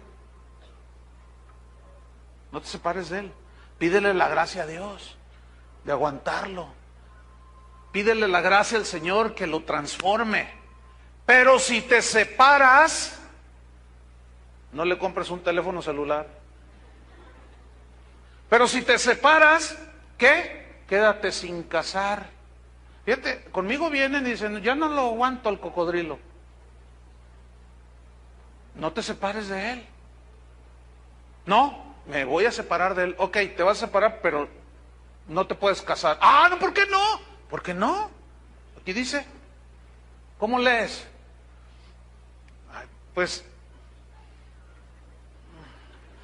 No te separes de él. Pídele la gracia a Dios de aguantarlo. Pídele la gracia al Señor que lo transforme. Pero si te separas, no le compres un teléfono celular. Pero si te separas, ¿qué? Quédate sin casar. Fíjate, conmigo vienen y dicen, ya no lo aguanto al cocodrilo. No te separes de él. No, me voy a separar de él. Ok, te vas a separar, pero no te puedes casar. Ah, no, ¿por qué no? ¿Por qué no? Aquí dice. ¿Cómo lees? Ay, pues,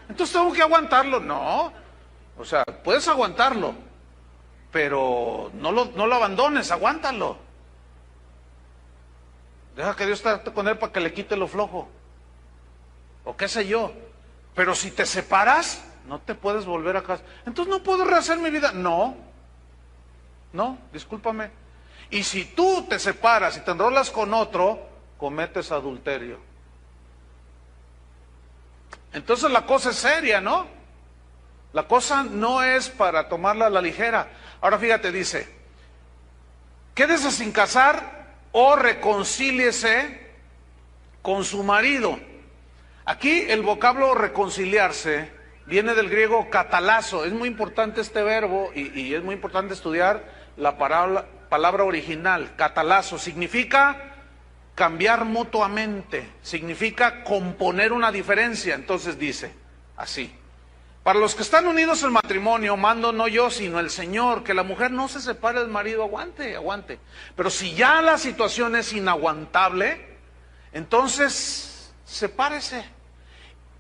entonces tengo que aguantarlo. No, o sea, puedes aguantarlo, pero no lo abandones, aguántalo. Deja que Dios esté con él para que le quite lo flojo. O qué sé yo. Pero si te separas, no te puedes volver a casa. Entonces no puedo rehacer mi vida. No, discúlpame. Y si tú te separas y te enrolas con otro, cometes adulterio. Entonces la cosa es seria, ¿no? La cosa no es para tomarla a la ligera. Ahora fíjate, dice, quédese sin casar o reconcíliese con su marido. Aquí el vocablo reconciliarse viene del griego catalazo. Es muy importante este verbo y es muy importante estudiar la palabra original. Catalazo significa cambiar mutuamente, significa componer una diferencia. Entonces dice así: para los que están unidos en matrimonio, mando no yo sino el Señor, que la mujer no se separe del marido. Aguante. Pero si ya la situación es inaguantable, entonces sepárese.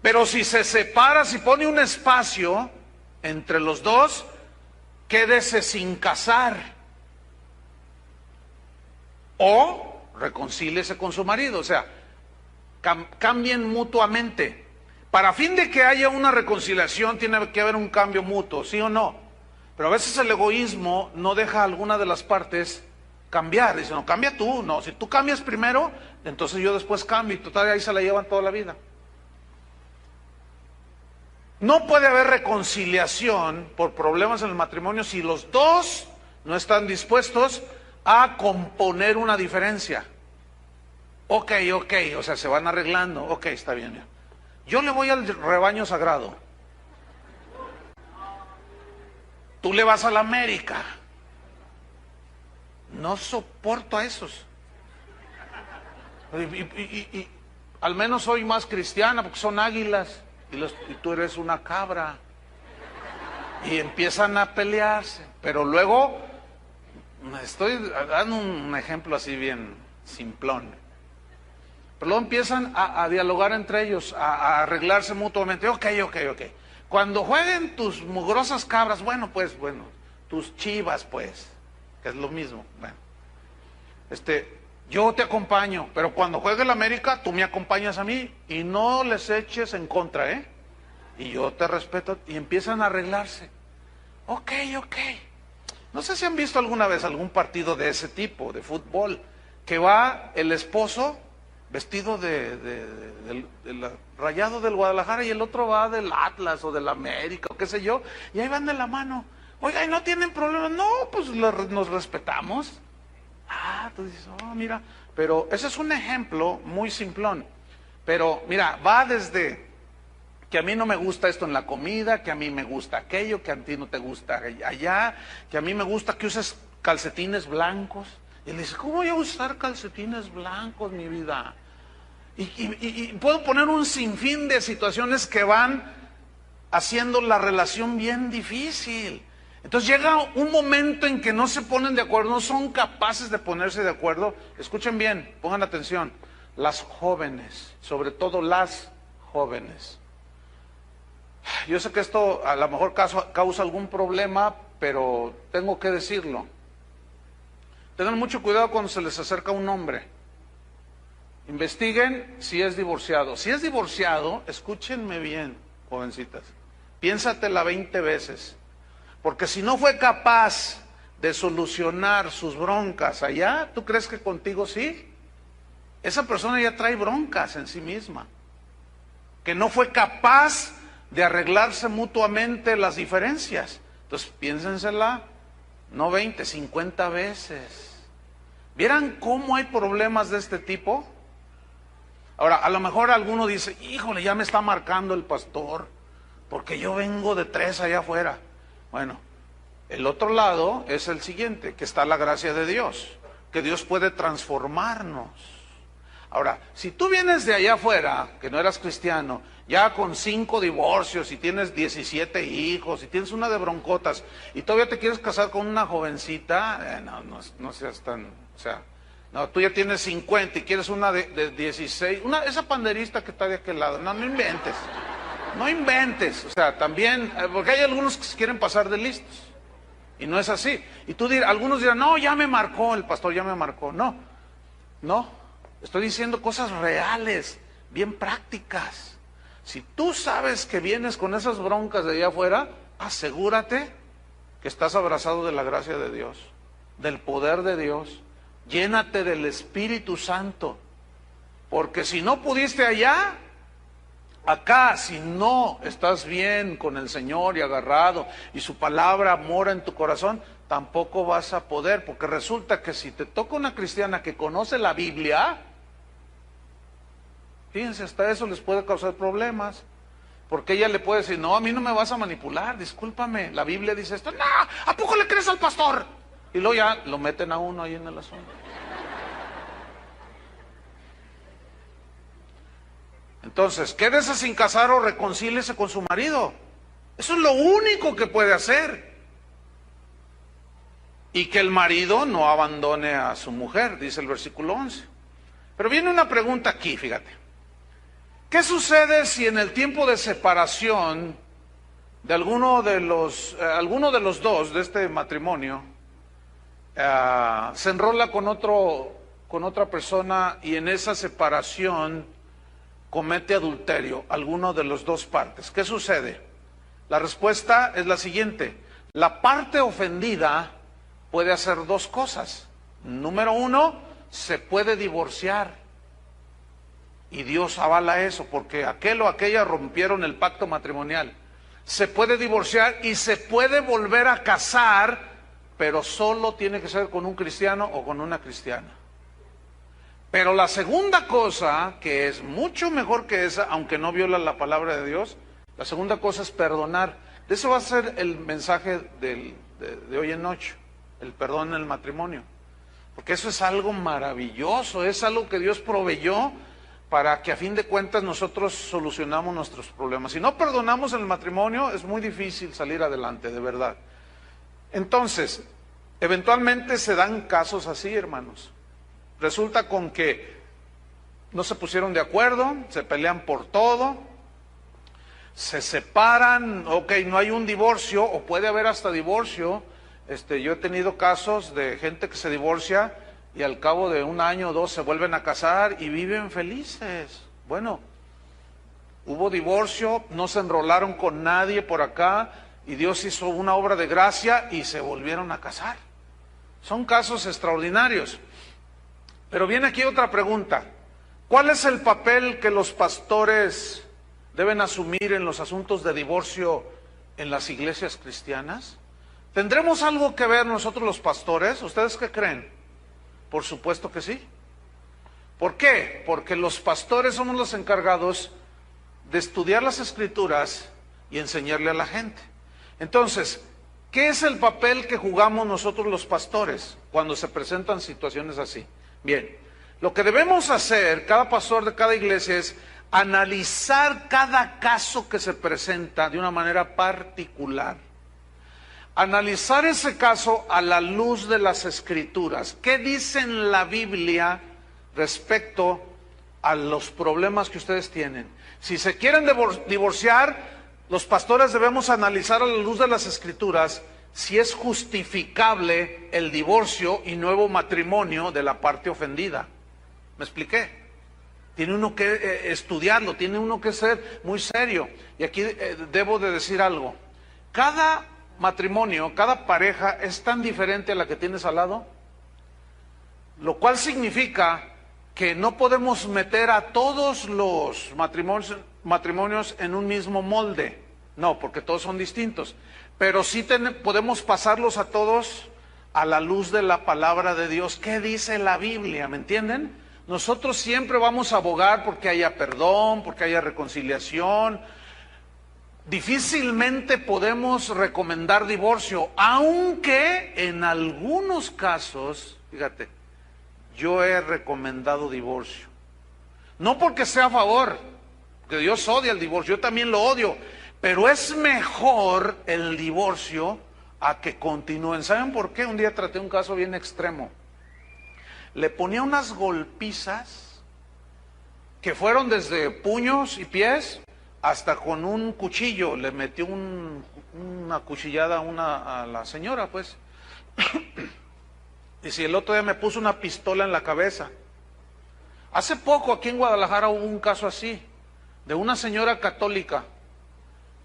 Pero si se separa, si pone un espacio entre los dos, quédese sin casar. O reconcíliese con su marido. O sea, cambien mutuamente. Para fin de que haya una reconciliación, tiene que haber un cambio mutuo, ¿sí o no? Pero a veces el egoísmo no deja a alguna de las partes cambiar. Dice, no, cambia tú. No, si tú cambias primero, entonces yo después cambio. Y total, ahí se la llevan toda la vida. No puede haber reconciliación por problemas en el matrimonio si los dos no están dispuestos a componer una diferencia. Ok, o sea, se van arreglando. Ok, está bien, bien. Yo le voy al rebaño sagrado. Tú le vas a la América. No soporto a esos. Y al menos soy más cristiana porque son águilas y tú eres una cabra. Y empiezan a pelearse. Pero luego, estoy dando un ejemplo así bien simplón. Pero luego empiezan a dialogar entre ellos, a arreglarse mutuamente. Ok. Cuando jueguen tus mugrosas cabras, bueno, tus chivas, pues, que es lo mismo. Bueno, yo te acompaño, pero cuando juegue el América, tú me acompañas a mí y no les eches en contra, ¿eh? Y yo te respeto y empiezan a arreglarse. Ok. No sé si han visto alguna vez algún partido de ese tipo, de fútbol, que va el esposo vestido del Rayado del Guadalajara y el otro va del Atlas o del América o qué sé yo, y ahí van de la mano. Oiga, ¿y no tienen problemas? No, pues nos respetamos. Tú dices, mira, pero ese es un ejemplo muy simplón. Pero mira, va desde que a mí no me gusta esto en la comida, que a mí me gusta aquello, que a ti no te gusta allá, que a mí me gusta que uses calcetines blancos. Y él dice, ¿cómo voy a usar calcetines blancos, mi vida? Y puedo poner un sinfín de situaciones que van haciendo la relación bien difícil. Entonces llega un momento en que no se ponen de acuerdo, no son capaces de ponerse de acuerdo. Escuchen bien, pongan atención. Las jóvenes, sobre todo las jóvenes. Yo sé que esto a lo mejor causa algún problema, pero tengo que decirlo. Tengan mucho cuidado cuando se les acerca un hombre. Investiguen si es divorciado. Si es divorciado, escúchenme bien, jovencitas. Piénsatela 20 veces. Porque si no fue capaz de solucionar sus broncas allá, ¿tú crees que contigo sí? Esa persona ya trae broncas en sí misma. Que no fue capaz de arreglarse mutuamente las diferencias. Entonces piénsensela, no 20, 50 veces. ¿Vieran cómo hay problemas de este tipo? Ahora, a lo mejor alguno dice, híjole, ya me está marcando el pastor, porque yo vengo de 3 allá afuera. Bueno, el otro lado es el siguiente, que está la gracia de Dios, que Dios puede transformarnos. Ahora, si tú vienes de allá afuera, que no eras cristiano, ya con 5 divorcios y tienes 17 hijos y tienes una de broncotas y todavía te quieres casar con una jovencita, no seas tan, o sea, no, tú ya tienes 50 y quieres una de 16, esa panderista que está de aquel lado, no inventes, o sea, también, porque hay algunos que se quieren pasar de listos y no es así. Y algunos dirán, no, ya me marcó, el pastor ya me marcó, no, estoy diciendo cosas reales, bien prácticas. Si tú sabes que vienes con esas broncas de allá afuera, asegúrate que estás abrazado de la gracia de Dios, del poder de Dios. Llénate del Espíritu Santo, porque si no pudiste allá, acá, si no estás bien con el Señor y agarrado y su palabra mora en tu corazón, tampoco vas a poder, porque resulta que si te toca una cristiana que conoce la Biblia, fíjense, hasta eso les puede causar problemas, porque ella le puede decir, no, a mí no me vas a manipular, discúlpame, la Biblia dice esto, no, ¿a poco le crees al pastor? Y luego ya lo meten a uno ahí en el asunto. Entonces, quédese sin casar o reconcíliese con su marido. Eso es lo único que puede hacer. Y que el marido no abandone a su mujer, dice el versículo 11. Pero viene una pregunta aquí, fíjate. ¿Qué sucede si en el tiempo de separación de alguno de los dos de este matrimonio se enrola con otra persona y en esa separación comete adulterio, alguno de las dos partes? ¿Qué sucede? La respuesta es la siguiente: la parte ofendida puede hacer dos cosas. Número uno, se puede divorciar. Y Dios avala eso, porque aquel o aquella rompieron el pacto matrimonial. Se puede divorciar y se puede volver a casar, pero solo tiene que ser con un cristiano o con una cristiana. Pero la segunda cosa, que es mucho mejor que esa, aunque no viola la palabra de Dios, la segunda cosa es perdonar. De eso va a ser el mensaje de hoy en noche, el perdón en el matrimonio. Porque eso es algo maravilloso, es algo que Dios proveyó para que a fin de cuentas nosotros solucionamos nuestros problemas. Si no perdonamos en el matrimonio, es muy difícil salir adelante, de verdad. Entonces, eventualmente se dan casos así, hermanos. Resulta con que no se pusieron de acuerdo, se pelean por todo, se separan, ok, no hay un divorcio, o puede haber hasta divorcio. Yo he tenido casos de gente que se divorcia y al cabo de un año o dos se vuelven a casar y viven felices. Bueno, hubo divorcio, no se enrolaron con nadie por acá y Dios hizo una obra de gracia y se volvieron a casar. Son casos extraordinarios. Pero viene aquí otra pregunta: ¿cuál es el papel que los pastores deben asumir en los asuntos de divorcio en las iglesias cristianas? ¿Tendremos algo que ver nosotros los pastores? ¿Ustedes qué creen? Por supuesto que sí. ¿Por qué? Porque los pastores somos los encargados de estudiar las Escrituras y enseñarle a la gente. Entonces, ¿qué es el papel que jugamos nosotros los pastores cuando se presentan situaciones así? Bien, lo que debemos hacer, cada pastor de cada iglesia, es analizar cada caso que se presenta de una manera particular. Analizar ese caso a la luz de las Escrituras. ¿Qué dice en la Biblia respecto a los problemas que ustedes tienen? Si se quieren divorciar, los pastores debemos analizar a la luz de las Escrituras si es justificable el divorcio y nuevo matrimonio de la parte ofendida. ¿Me expliqué? Tiene uno que estudiarlo, tiene uno que ser muy serio. Y aquí debo de decir algo. Cada matrimonio, cada pareja es tan diferente a la que tienes al lado, lo cual significa que no podemos meter a todos los matrimonios en un mismo molde. No, porque todos son distintos. Pero sí podemos pasarlos a todos a la luz de la palabra de Dios. ¿Qué dice la Biblia? ¿Me entienden? Nosotros siempre vamos a abogar porque haya perdón, porque haya reconciliación. Difícilmente podemos recomendar divorcio, aunque en algunos casos, fíjate, yo he recomendado divorcio. No porque sea a favor, que Dios odia el divorcio, yo también lo odio, pero es mejor el divorcio a que continúen. ¿Saben por qué? Un día traté un caso bien extremo. Le ponía unas golpizas que fueron desde puños y pies hasta con un cuchillo. Le metió una cuchillada a la señora, pues. Y si el otro día me puso una pistola en la cabeza. Hace poco aquí en Guadalajara hubo un caso así, de una señora católica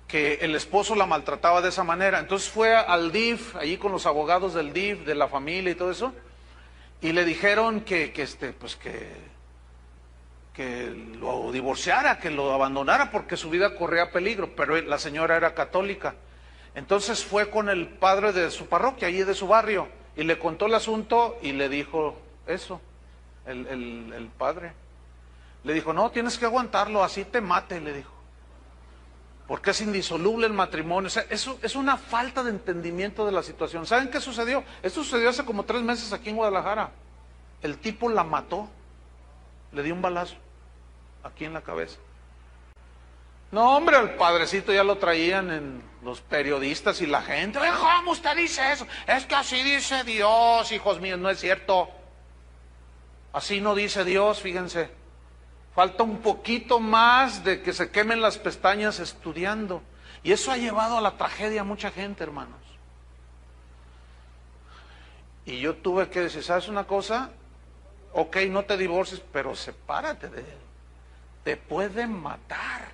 que el esposo la maltrataba de esa manera. Entonces fue al DIF, allí con los abogados del DIF, de la familia y todo eso, y le dijeron que lo divorciara, que lo abandonara porque su vida corría peligro, pero la señora era católica. Entonces fue con el padre de su parroquia, allí de su barrio, y le contó el asunto y le dijo eso, el padre. Le dijo, no, tienes que aguantarlo, así te mate, le dijo. Porque es indisoluble el matrimonio. O sea, eso es una falta de entendimiento de la situación. ¿Saben qué sucedió? Esto sucedió hace como 3 meses aquí en Guadalajara. El tipo la mató, le dio un balazo aquí en la cabeza. No, hombre, al padrecito ya lo traían en los periodistas y la gente. ¿Cómo usted dice eso? Es que así dice Dios, hijos míos, no es cierto. Así no dice Dios, fíjense. Falta un poquito más de que se quemen las pestañas estudiando. Y eso ha llevado a la tragedia a mucha gente, hermanos. Y yo tuve que decir, ¿sabes una cosa? Ok, no te divorcies, pero sepárate de él. Te pueden matar.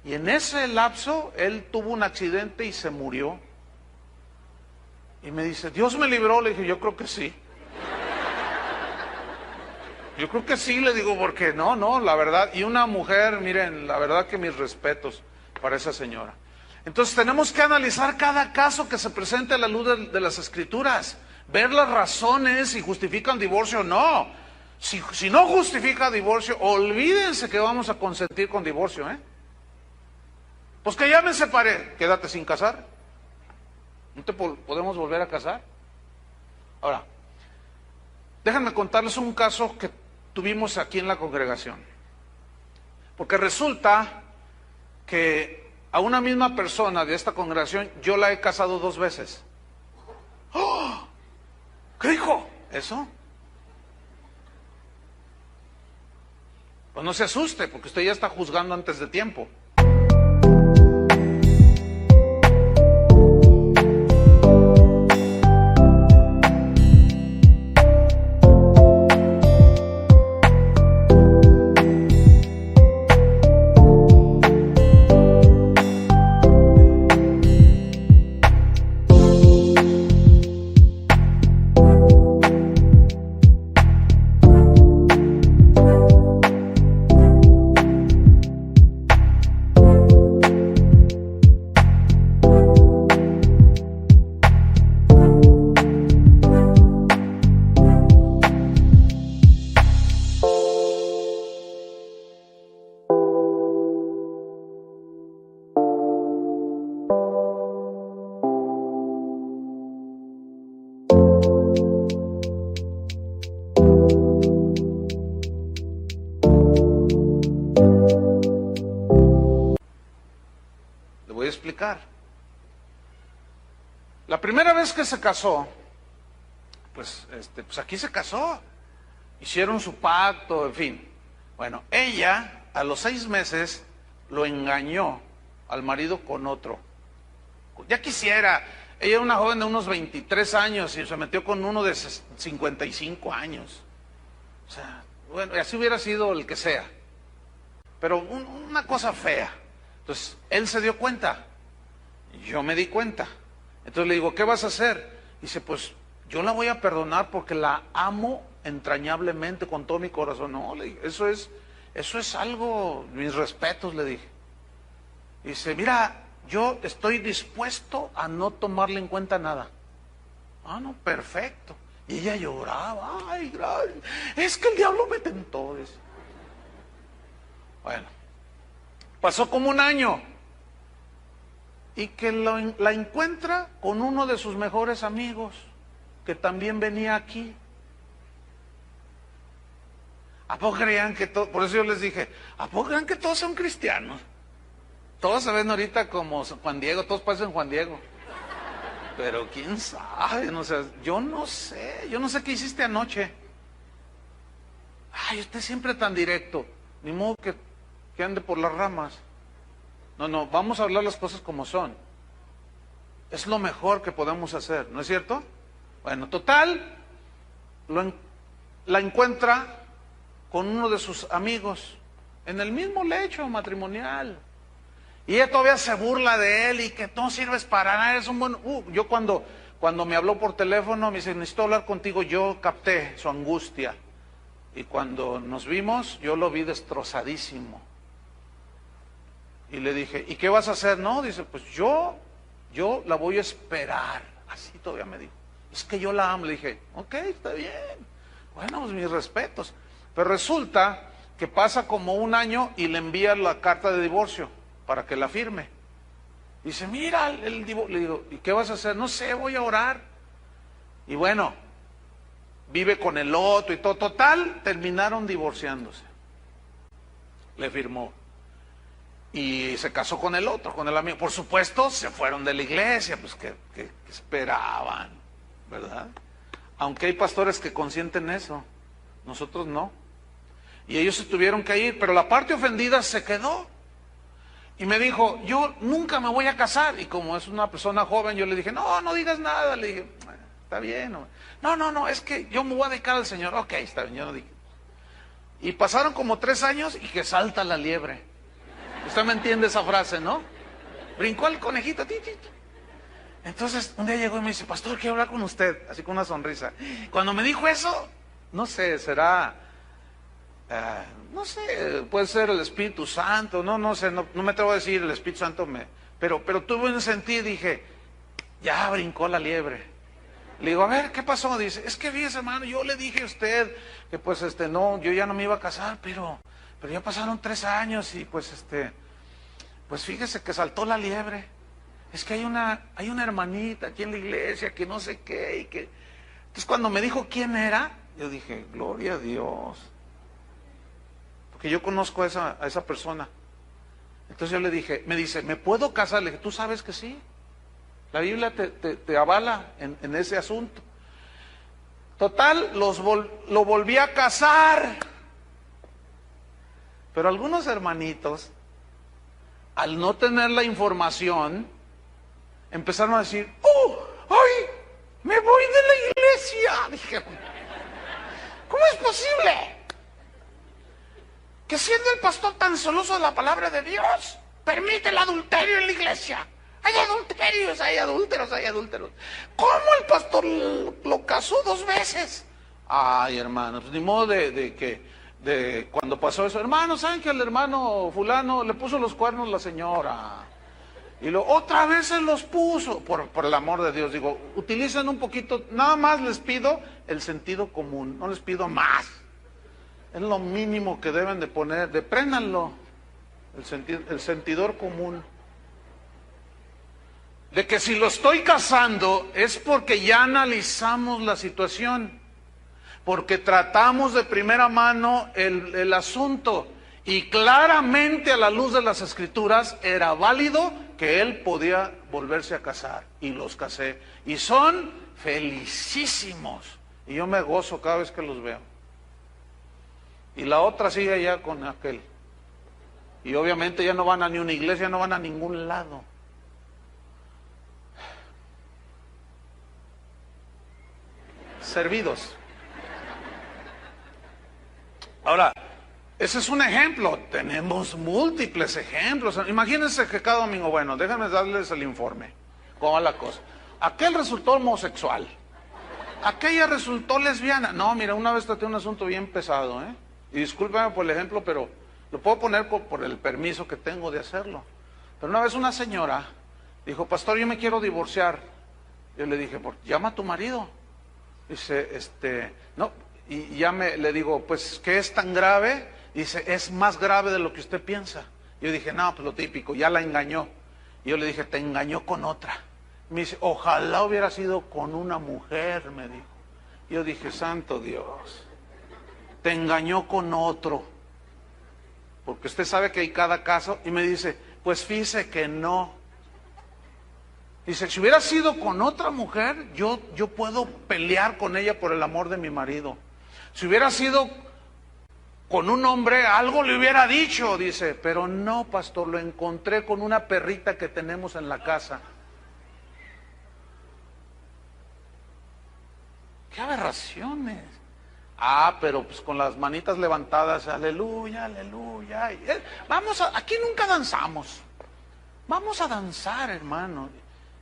Y en ese lapso, él tuvo un accidente y se murió. Y me dice, ¿Dios me libró? Le dije, yo creo que sí. Yo creo que sí, le digo, porque no, la verdad. Y una mujer, miren, la verdad que mis respetos para esa señora. Entonces tenemos que analizar cada caso que se presente a la luz de las Escrituras. Ver las razones si justifican divorcio o no. Si no justifica divorcio, olvídense que vamos a consentir con divorcio, ¿eh? Pues que ya me separé, quédate sin casar. ¿No te podemos volver a casar? Ahora, déjenme contarles un caso que tuvimos aquí en la congregación. Porque resulta que a una misma persona de esta congregación yo la he casado 2 veces. ¡Oh! ¿Qué dijo? ¿Eso? Pues no se asuste, porque usted ya está juzgando antes de tiempo. Explicar. La primera vez que se casó, pues aquí se casó, hicieron su pacto, en fin. Bueno, ella a los 6 meses lo engañó al marido con otro. Ya quisiera, ella era una joven de unos 23 años y se metió con uno de 55 años. O sea, bueno, así hubiera sido el que sea. Pero una cosa fea. Entonces, él se dio cuenta. Yo me di cuenta. Entonces le digo, ¿qué vas a hacer? Dice, pues yo la voy a perdonar porque la amo entrañablemente con todo mi corazón. No, le dije, eso es algo, mis respetos, le dije. Dice, mira, yo estoy dispuesto a no tomarle en cuenta nada. Ah, no, perfecto. Y ella lloraba, ay, gracias. Es que el diablo me tentó. Dice. Bueno, pasó como un año. Y que la encuentra con uno de sus mejores amigos, que también venía aquí. ¿A poco creían que todos, por eso yo les dije, ¿a poco creían que todos son cristianos? Todos se ven ahorita como Juan Diego, todos parecen Juan Diego. Pero quién sabe, no sé, yo no sé qué hiciste anoche. Ay, usted siempre tan directo, ni modo que ande por las ramas. No, vamos a hablar las cosas como son. Es lo mejor que podemos hacer, ¿no es cierto? Bueno, total, la encuentra con uno de sus amigos en el mismo lecho matrimonial. Y ella todavía se burla de él y que no sirves para nada, eres un buen... yo cuando me habló por teléfono me dice, necesito hablar contigo, yo capté su angustia. Y cuando nos vimos, yo lo vi destrozadísimo. Y le dije, ¿y qué vas a hacer? No, dice, pues yo la voy a esperar. Así todavía me dijo. Es que yo la amo. Le dije, ok, está bien. Bueno, pues mis respetos. Pero resulta que pasa como un año y le envía la carta de divorcio para que la firme. Dice, mira el divorcio. Le digo, ¿y qué vas a hacer? No sé, voy a orar. Y bueno, vive con el otro y todo. Total, terminaron divorciándose. Le firmó. Y se casó con el otro, con el amigo. Por supuesto, se fueron de la iglesia, pues que esperaban, ¿verdad? Aunque hay pastores que consienten eso, nosotros no. Y ellos se tuvieron que ir, pero la parte ofendida se quedó. Y me dijo, yo nunca me voy a casar. Y como es una persona joven, yo le dije, no, no digas nada. Le dije, está bien. No, es que yo me voy a dedicar al Señor. Ok, está bien, yo no dije. Y pasaron como 3 años y que salta la liebre. Usted me entiende esa frase, ¿no? Brincó el conejito. Entonces, un día llegó y me dice, pastor, quiero hablar con usted. Así con una sonrisa. Cuando me dijo eso, no sé, será... no sé, puede ser el Espíritu Santo, no sé, no me atrevo a decir el Espíritu Santo pero tuve un sentido y dije, ya brincó la liebre. Le digo, a ver, ¿qué pasó? Dice, es que fíjese, hermano, yo le dije a usted que pues no, yo ya no me iba a casar, pero ya pasaron 3 años y pues pues fíjese que saltó la liebre. Es que hay una hermanita aquí en la iglesia que no sé qué y que... Entonces cuando me dijo quién era, yo dije, gloria a Dios. Porque yo conozco a esa persona. Entonces yo le dije, me dice, ¿me puedo casar? Le dije, ¿tú sabes que sí? La Biblia te avala en ese asunto. Total, lo volví a casar. Pero algunos hermanitos, al no tener la información, empezaron a decir, ¡ay! ¡Me voy de la iglesia! Dije, ¿cómo es posible que siendo el pastor tan celoso de la palabra de Dios, permite el adulterio en la iglesia? Hay adulterios, hay adúlteros. ¿Cómo el pastor lo casó 2 veces? Ay, hermano, pues ni modo de cuando pasó eso, hermano, ¿saben que el hermano fulano le puso los cuernos la señora? Y otra vez se los puso, por el amor de Dios, digo, utilicen un poquito, nada más les pido el sentido común, no les pido más. Es lo mínimo que deben de poner, depréndanlo, el sentidor común. De que si lo estoy casando es porque ya analizamos la situación, porque tratamos de primera mano el asunto y claramente a la luz de las Escrituras era válido que él podía volverse a casar y los casé y son felicísimos y yo me gozo cada vez que los veo. Y la otra sigue allá con aquel y obviamente ya no van a ni una iglesia, no van a ningún lado. Servidos. Ahora, ese es un ejemplo, tenemos múltiples ejemplos. Imagínense que cada domingo, bueno, déjenme darles el informe, cómo va la cosa. Aquel resultó homosexual, aquella resultó lesbiana. No, mira, una vez traté un asunto bien pesado, y discúlpeme por el ejemplo, pero lo puedo poner por el permiso que tengo de hacerlo. Pero una vez una señora dijo, pastor, yo me quiero divorciar. Yo le dije, llama a tu marido. Dice, no, y ya le digo, pues, ¿qué es tan grave? Dice, es más grave de lo que usted piensa. Yo dije, no, pues lo típico, ya la engañó. Y yo le dije, te engañó con otra. Me dice, ojalá hubiera sido con una mujer, me dijo. Yo dije, santo Dios, te engañó con otro. Porque usted sabe que hay cada caso. Y me dice, pues fíjese que no. Dice, si hubiera sido con otra mujer, yo puedo pelear con ella por el amor de mi marido. Si hubiera sido con un hombre, algo le hubiera dicho, dice, pero no, pastor, lo encontré con una perrita que tenemos en la casa. ¡Qué aberraciones! Pero pues con las manitas levantadas, aleluya, aleluya. Aquí nunca danzamos. Vamos a danzar, hermano.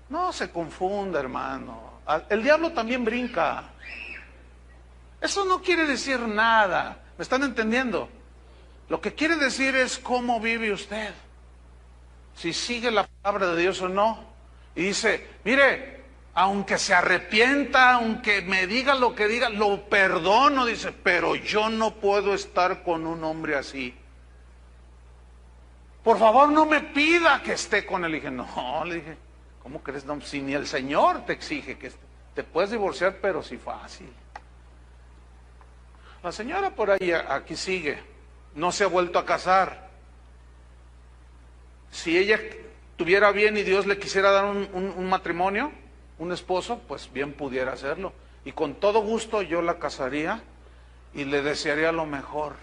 No se confunda, hermano. El diablo también brinca. Eso no quiere decir nada. ¿Me están entendiendo? Lo que quiere decir es cómo vive usted. Si sigue la palabra de Dios o no. Y dice, mire, aunque se arrepienta, aunque me diga lo que diga, lo perdono, dice, pero yo no puedo estar con un hombre así. Por favor, no me pida que esté con él. Le dije, no, le dije, ¿cómo crees? No, si ni el Señor te exige que te puedes divorciar, pero sí fácil. La señora por ahí, aquí sigue, no se ha vuelto a casar. Si ella tuviera bien y Dios le quisiera dar un matrimonio, un esposo, pues bien pudiera hacerlo. Y con todo gusto yo la casaría y le desearía lo mejor.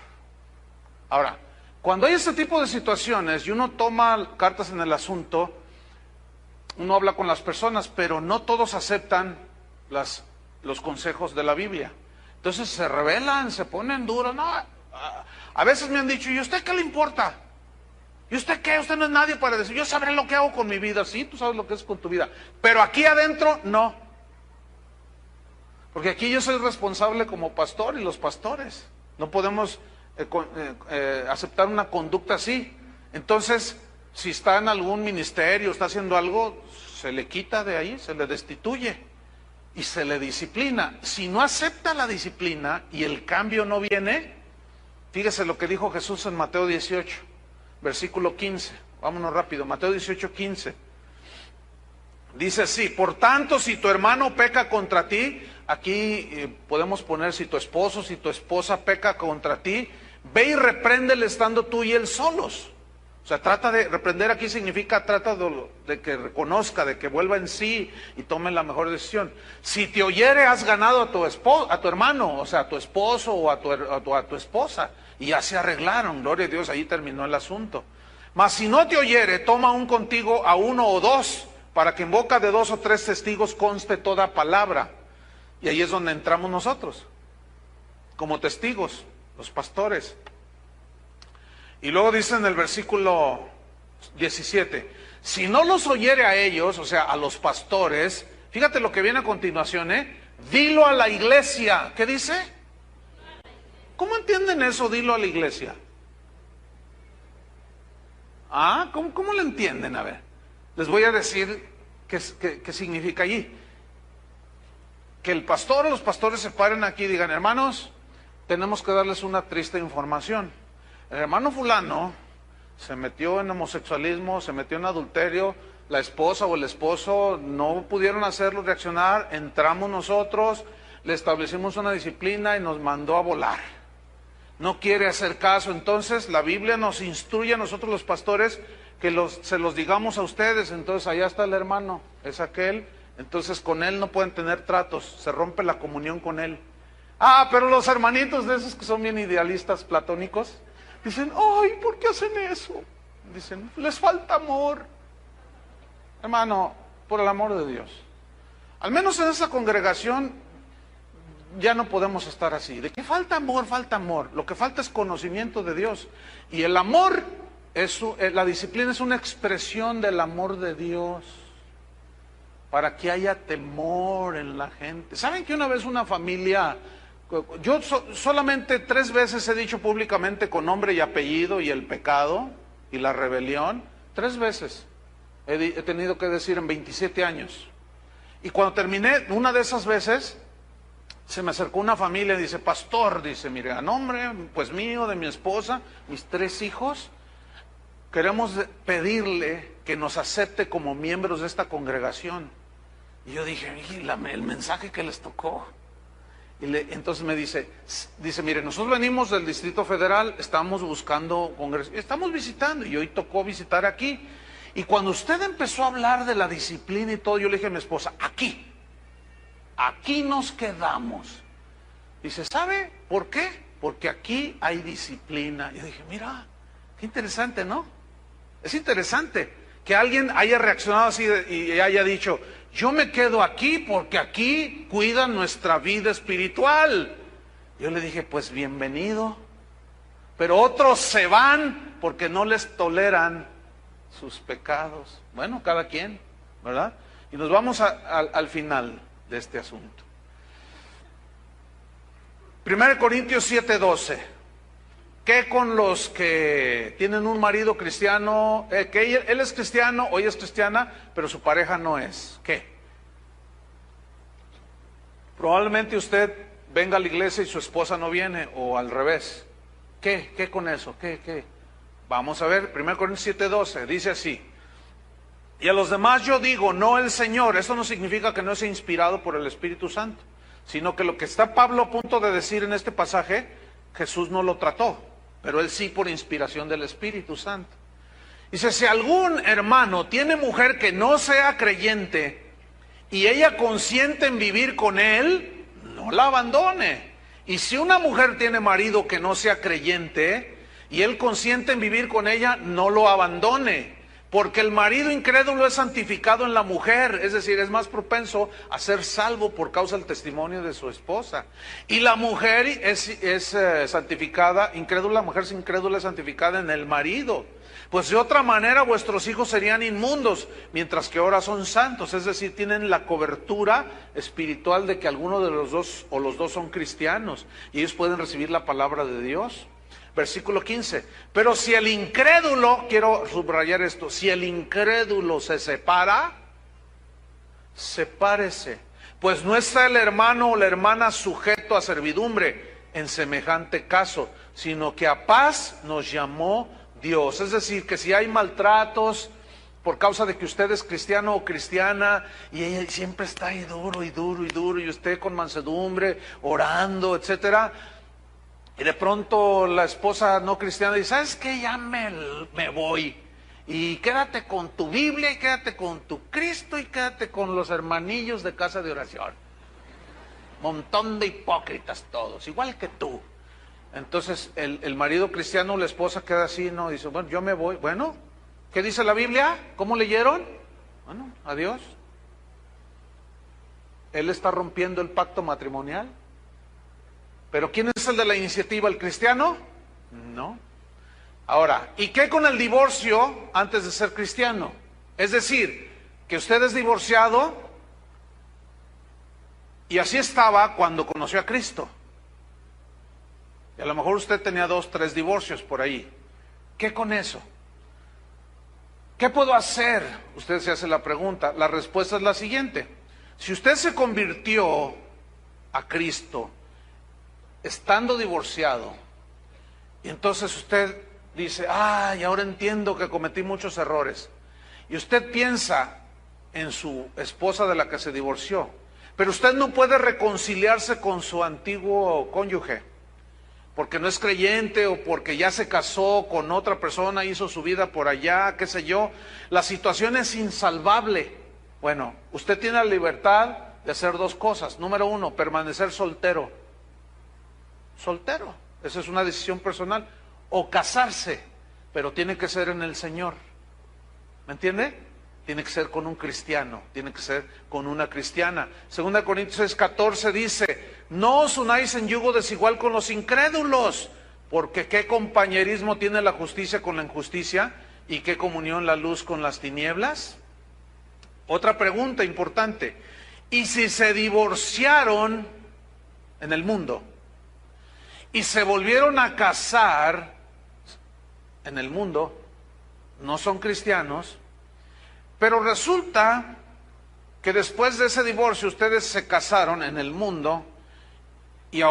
Ahora, cuando hay este tipo de situaciones y uno toma cartas en el asunto, uno habla con las personas, pero no todos aceptan los consejos de la Biblia. Entonces se rebelan, se ponen duros. No, a veces me han dicho, ¿y usted qué le importa? ¿Y usted qué? Usted no es nadie para decir, yo sabré lo que hago con mi vida. Sí, tú sabes lo que es con tu vida. Pero aquí adentro, no. Porque aquí yo soy responsable como pastor y los pastores. No podemos aceptar una conducta así. Entonces, si está en algún ministerio, está haciendo algo, se le quita de ahí, se le destituye y se le disciplina. Si no acepta la disciplina y el cambio no viene, fíjese lo que dijo Jesús en Mateo 18, versículo 15. Vámonos rápido, Mateo 18, 15. Dice así: por tanto, si tu hermano peca contra ti, aquí podemos poner si tu esposo, si tu esposa peca contra ti, ve y repréndele estando tú y él solos. O sea, trata de reprender, aquí significa trata de que reconozca, de que vuelva en sí y tome la mejor decisión. Si te oyere, has ganado a tu hermano, o sea, a tu esposo o a tu esposa, y ya se arreglaron, gloria a Dios, ahí terminó el asunto. Mas si no te oyere, toma aún contigo a uno o dos, para que en boca de 2 o 3 testigos conste toda palabra. Y ahí es donde entramos nosotros, como testigos, los pastores. Y luego dice en el versículo 17, si no los oyere a ellos, o sea, a los pastores, fíjate lo que viene a continuación, dilo a la iglesia. ¿Qué dice? ¿Cómo entienden eso, dilo a la iglesia? ¿Cómo lo entienden? A ver, les voy a decir qué significa allí. Que el pastor o los pastores se paren aquí y digan, hermanos, tenemos que darles una triste información. El hermano fulano se metió en homosexualismo, se metió en adulterio, la esposa o el esposo no pudieron hacerlo reaccionar, entramos nosotros, le establecimos una disciplina y nos mandó a volar. No quiere hacer caso, entonces la Biblia nos instruye a nosotros los pastores que se los digamos a ustedes. Entonces allá está el hermano, es aquel, entonces con él no pueden tener tratos, se rompe la comunión con él. Pero los hermanitos de esos que son bien idealistas platónicos, dicen, ay, ¿por qué hacen eso? Dicen, les falta amor. Hermano, por el amor de Dios. Al menos en esa congregación ya no podemos estar así. ¿De qué falta amor? Falta amor. Lo que falta es conocimiento de Dios. Y el amor, la disciplina es una expresión del amor de Dios. Para que haya temor en la gente. ¿Saben que una vez una familia... Yo solamente 3 veces he dicho públicamente con nombre y apellido y el pecado y la rebelión. 3 veces he tenido que decir en 27 años. Y cuando terminé una de esas veces, se me acercó una familia y dice, pastor, dice, mire, a nombre pues mío, de mi esposa, mis 3 hijos, queremos pedirle que nos acepte como miembros de esta congregación. Y yo dije, el mensaje que les tocó. Entonces me dice, mire, nosotros venimos del Distrito Federal, estamos buscando congreso, estamos visitando, y hoy tocó visitar aquí. Y cuando usted empezó a hablar de la disciplina y todo, yo le dije a mi esposa, aquí nos quedamos. Dice, ¿sabe por qué? Porque aquí hay disciplina. Y yo dije, mira, qué interesante, ¿no? Es interesante que alguien haya reaccionado así y haya dicho, yo me quedo aquí porque aquí cuidan nuestra vida espiritual. Yo le dije, pues bienvenido. Pero otros se van porque no les toleran sus pecados. Bueno, cada quien, ¿verdad? Y nos vamos al final de este asunto. 1 Corintios 7:12. ¿Qué con los que tienen un marido cristiano, que él es cristiano o ella es cristiana, pero su pareja no es? ¿Qué? Probablemente usted venga a la iglesia y su esposa no viene, o al revés. ¿Qué con eso? ¿Qué? Vamos a ver, 1 Corintios 7:12, dice así. Y a los demás yo digo, no el Señor. Eso no significa que no sea inspirado por el Espíritu Santo, sino que lo que está Pablo a punto de decir en este pasaje, Jesús no lo trató, pero él sí por inspiración del Espíritu Santo. Dice, si algún hermano tiene mujer que no sea creyente y ella consiente en vivir con él, no la abandone. Y si una mujer tiene marido que no sea creyente y él consiente en vivir con ella, no lo abandone, porque el marido incrédulo es santificado en la mujer, es decir, es más propenso a ser salvo por causa del testimonio de su esposa. Y la mujer es santificada, incrédula, la mujer incrédula es santificada en el marido. Pues de otra manera vuestros hijos serían inmundos, mientras que ahora son santos, es decir, tienen la cobertura espiritual de que alguno de los dos o los dos son cristianos y ellos pueden recibir la palabra de Dios. Versículo 15, pero si el incrédulo, quiero subrayar esto, si el incrédulo se separa, sepárese, pues no está el hermano o la hermana sujeto a servidumbre en semejante caso, sino que a paz nos llamó Dios. Es decir, que si hay maltratos por causa de que usted es cristiano o cristiana y ella siempre está ahí duro y duro y duro y usted con mansedumbre, orando, etcétera, y de pronto la esposa no cristiana dice, ¿sabes qué? Ya me voy. Y quédate con tu Biblia y quédate con tu Cristo y quédate con los hermanillos de casa de oración. Montón de hipócritas todos, igual que tú. Entonces el marido cristiano, la esposa queda así, ¿no? Dice, bueno, yo me voy. Bueno, ¿qué dice la Biblia? ¿Cómo leyeron? Bueno, adiós. Él está rompiendo el pacto matrimonial. ¿Pero quién es el de la iniciativa? ¿El cristiano? No. Ahora, ¿y qué con el divorcio antes de ser cristiano? Es decir, que usted es divorciado y así estaba cuando conoció a Cristo. Y a lo mejor usted tenía 2, 3 divorcios por ahí. ¿Qué con eso? ¿Qué puedo hacer? Usted se hace la pregunta. La respuesta es la siguiente. Si usted se convirtió a Cristo estando divorciado, y entonces usted dice, ay, ahora entiendo que cometí muchos errores, y usted piensa en su esposa de la que se divorció, pero usted no puede reconciliarse con su antiguo cónyuge, porque no es creyente o porque ya se casó con otra persona, hizo su vida por allá, qué sé yo, la situación es insalvable. Bueno, usted tiene la libertad de hacer 2 cosas. Número 1, permanecer soltero. Soltero, esa es una decisión personal. O casarse, pero tiene que ser en el Señor. ¿Me entiende? Tiene que ser con un cristiano, tiene que ser con una cristiana. 2 Corintios 6:14 dice, no os unáis en yugo desigual con los incrédulos, porque qué compañerismo tiene la justicia con la injusticia y qué comunión la luz con las tinieblas. Otra pregunta importante, ¿y si se divorciaron en el mundo y se volvieron a casar en el mundo, no son cristianos, pero resulta que después de ese divorcio ustedes se casaron en el mundo y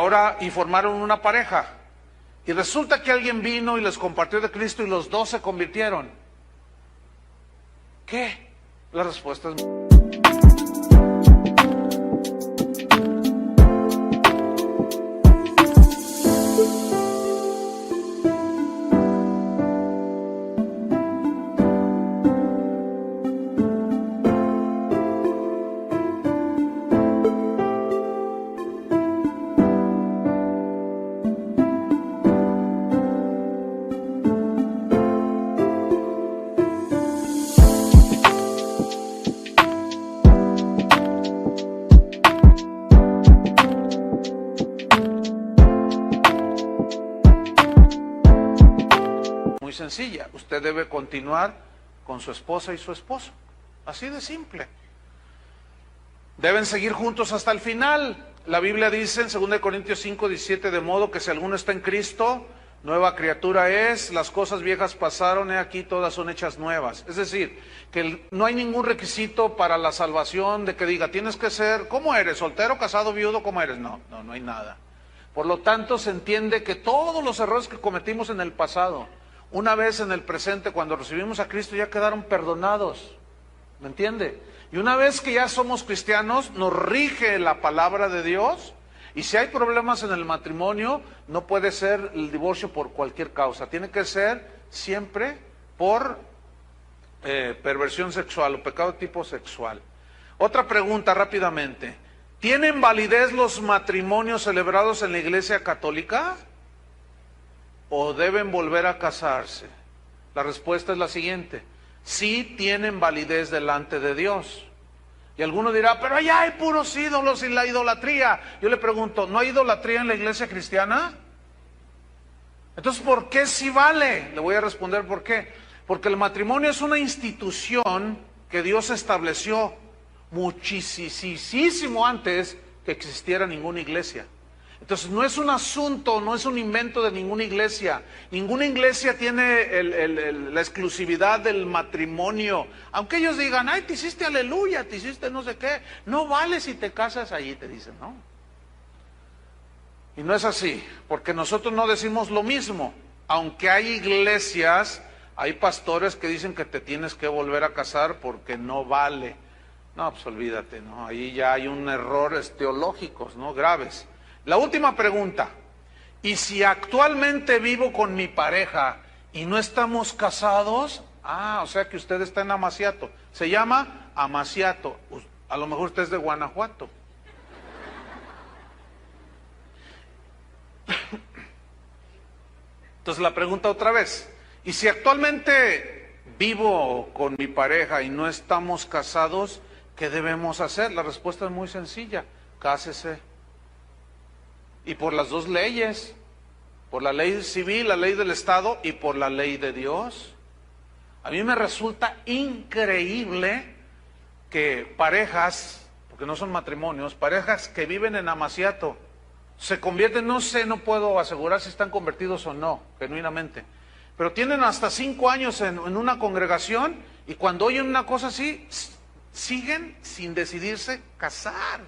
formaron una pareja, y resulta que alguien vino y les compartió de Cristo y los 2 se convirtieron? ¿Qué? La respuesta es... sencilla, usted debe continuar con su esposa y su esposo, así de simple. Deben seguir juntos hasta el final. La Biblia dice en 2 Corintios 5:17, de modo que si alguno está en Cristo, nueva criatura es, las cosas viejas pasaron, he aquí todas son hechas nuevas. Es decir, que no hay ningún requisito para la salvación de que diga, tienes que ser, ¿cómo eres? ¿Soltero, casado, viudo? ¿Cómo eres? No hay nada. Por lo tanto, se entiende que todos los errores que cometimos en el pasado, una vez en el presente, cuando recibimos a Cristo, ya quedaron perdonados. ¿Me entiende? Y una vez que ya somos cristianos, nos rige la palabra de Dios. Y si hay problemas en el matrimonio, no puede ser el divorcio por cualquier causa. Tiene que ser siempre por perversión sexual o pecado de tipo sexual. Otra pregunta rápidamente. ¿Tienen validez los matrimonios celebrados en la Iglesia Católica? o deben volver a casarse? La respuesta es la siguiente: sí tienen validez delante de Dios. Y alguno dirá, pero allá hay puros ídolos y la idolatría. Yo le pregunto, ¿no hay idolatría en la iglesia cristiana? Entonces, ¿por qué sí vale? Le voy a responder por qué. Porque el matrimonio es una institución que Dios estableció muchísimo antes que existiera ninguna iglesia. Entonces no es un asunto, no es un invento de ninguna iglesia. Ninguna iglesia tiene la exclusividad del matrimonio. Aunque ellos digan, ay, te hiciste aleluya, te hiciste no sé qué. No vale si te casas allí, te dicen, ¿no? Y no es así, porque nosotros no decimos lo mismo. Aunque hay iglesias, hay pastores que dicen que te tienes que volver a casar porque no vale. No, pues olvídate, ¿no? Ahí ya hay un errores teológicos, ¿no? Graves. La última pregunta: ¿y si actualmente vivo con mi pareja y no estamos casados? O sea que usted está en amaciato. Se llama amaciato. A lo mejor usted es de Guanajuato. Entonces la pregunta otra vez: ¿y si actualmente vivo con mi pareja y no estamos casados, qué debemos hacer? La respuesta es muy sencilla: cásese. Y por las dos leyes, por la ley civil, la ley del Estado, y por la ley de Dios. A mí me resulta increíble que parejas, porque no son matrimonios, parejas que viven en amaciato, se convierten, no sé, no puedo asegurar si están convertidos o no, genuinamente, pero tienen hasta 5 años en una congregación, y cuando oyen una cosa así, siguen sin decidirse casar.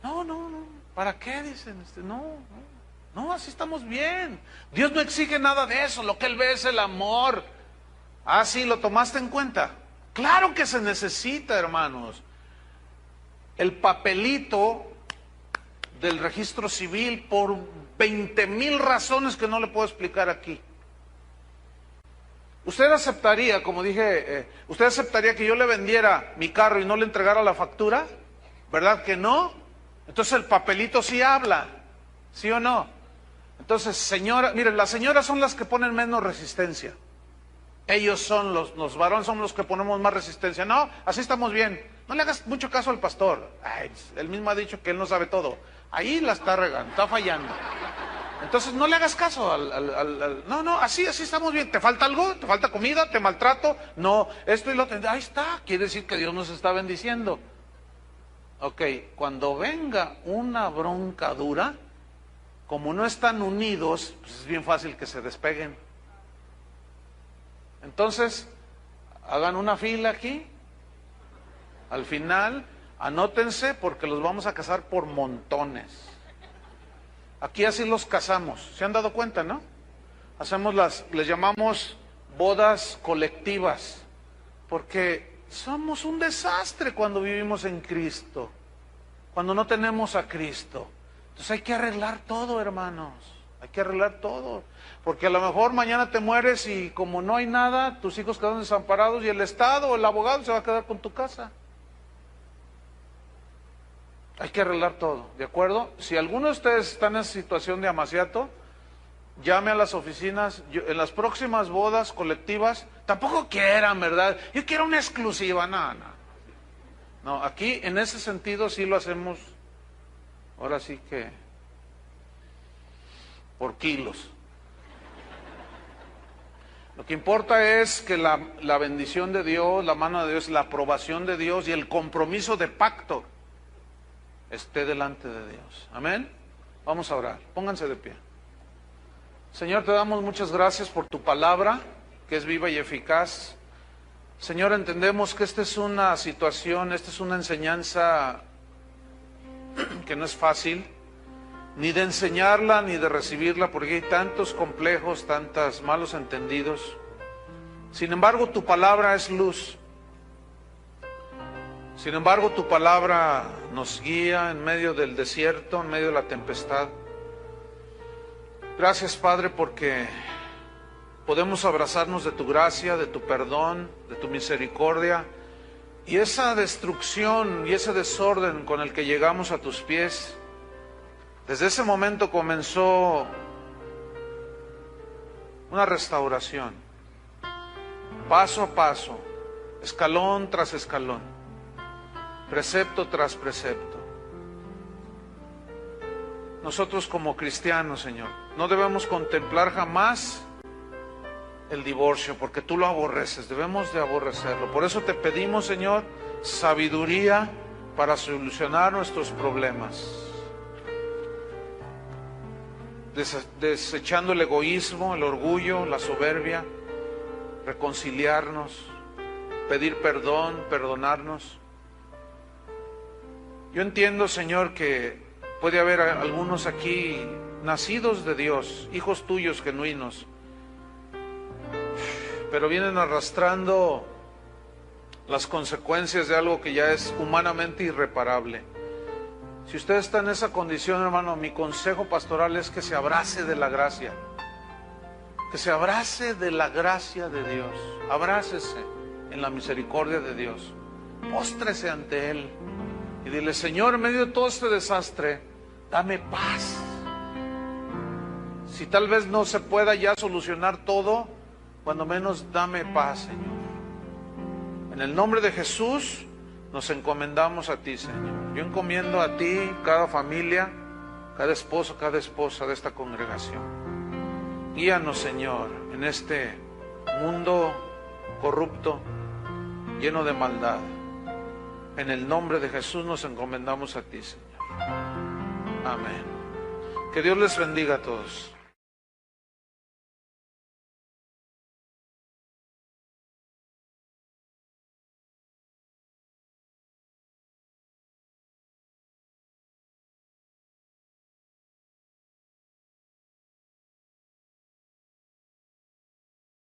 No, ¿para qué? Dicen, no, así estamos bien. Dios no exige nada de eso, lo que Él ve es el amor. Sí, ¿lo tomaste en cuenta? Claro que se necesita, hermanos. El papelito del registro civil por 20,000 razones que no le puedo explicar aquí. ¿Usted aceptaría, como dije, usted aceptaría que yo le vendiera mi carro y no le entregara la factura? ¿Verdad que no? Entonces el papelito sí habla, ¿sí o no? Entonces, señora, miren, las señoras son las que ponen menos resistencia. Ellos son los varones, son los que ponemos más resistencia. No, así estamos bien. No le hagas mucho caso al pastor. Él mismo ha dicho que él no sabe todo. Ahí la está regando, está fallando. Entonces no le hagas caso no, así estamos bien. ¿Te falta algo? ¿Te falta comida? ¿Te maltrato? No, esto y lo otro. Ahí está, quiere decir que Dios nos está bendiciendo. Ok, cuando venga una bronca dura, como no están unidos, pues es bien fácil que se despeguen. Entonces, hagan una fila aquí. Al final, anótense porque los vamos a casar por montones. Aquí así los casamos. ¿Se han dado cuenta, no? Les llamamos bodas colectivas, porque somos un desastre cuando vivimos en Cristo, cuando no tenemos a Cristo. Entonces hay que arreglar todo, hermanos, hay que arreglar todo, porque a lo mejor mañana te mueres y como no hay nada, tus hijos quedan desamparados y el Estado o el abogado se va a quedar con tu casa. Hay que arreglar todo, ¿de acuerdo? Si alguno de ustedes está en esa situación de amaciato, llame a las oficinas. En las próximas bodas colectivas, tampoco quieran, ¿verdad? Yo quiero una exclusiva, no, aquí en ese sentido sí lo hacemos, ahora sí que por kilos. Lo que importa es que la bendición de Dios, la mano de Dios, la aprobación de Dios y el compromiso de pacto esté delante de Dios. Amén. Vamos a orar, pónganse de pie. Señor, te damos muchas gracias por tu palabra, que es viva y eficaz. Señor, entendemos que esta es una situación, esta es una enseñanza que no es fácil, ni de enseñarla, ni de recibirla, porque hay tantos complejos, tantos malos entendidos. Sin embargo, tu palabra es luz. Sin embargo, tu palabra nos guía en medio del desierto, en medio de la tempestad. Gracias, Padre, porque podemos abrazarnos de tu gracia, de tu perdón, de tu misericordia, y esa destrucción y ese desorden con el que llegamos a tus pies, Desde ese momento comenzó una restauración, paso a paso, escalón tras escalón, precepto tras precepto. Nosotros como cristianos, Señor, no debemos contemplar jamás el divorcio, porque tú lo aborreces, debemos de aborrecerlo. Por eso te pedimos, Señor, sabiduría para solucionar nuestros problemas, desechando el egoísmo, el orgullo, la soberbia, reconciliarnos, pedir perdón, perdonarnos. Yo entiendo, Señor, que puede haber algunos aquí nacidos de Dios, hijos tuyos genuinos, pero vienen arrastrando las consecuencias de algo que ya es humanamente irreparable. Si usted está en esa condición, hermano, mi consejo pastoral es que se abrace de la gracia, que se abrace de la gracia de Dios, abrácese en la misericordia de Dios, póstrese ante Él y dile: Señor, en medio de todo este desastre, dame paz. Si tal vez no se pueda ya solucionar todo, cuando menos dame paz, Señor. En el nombre de Jesús nos encomendamos a ti, Señor. Yo encomiendo a ti cada familia, cada esposo, cada esposa de esta congregación. Guíanos, Señor, en este mundo corrupto, lleno de maldad. En el nombre de Jesús nos encomendamos a ti, Señor. Amén. Que Dios les bendiga a todos.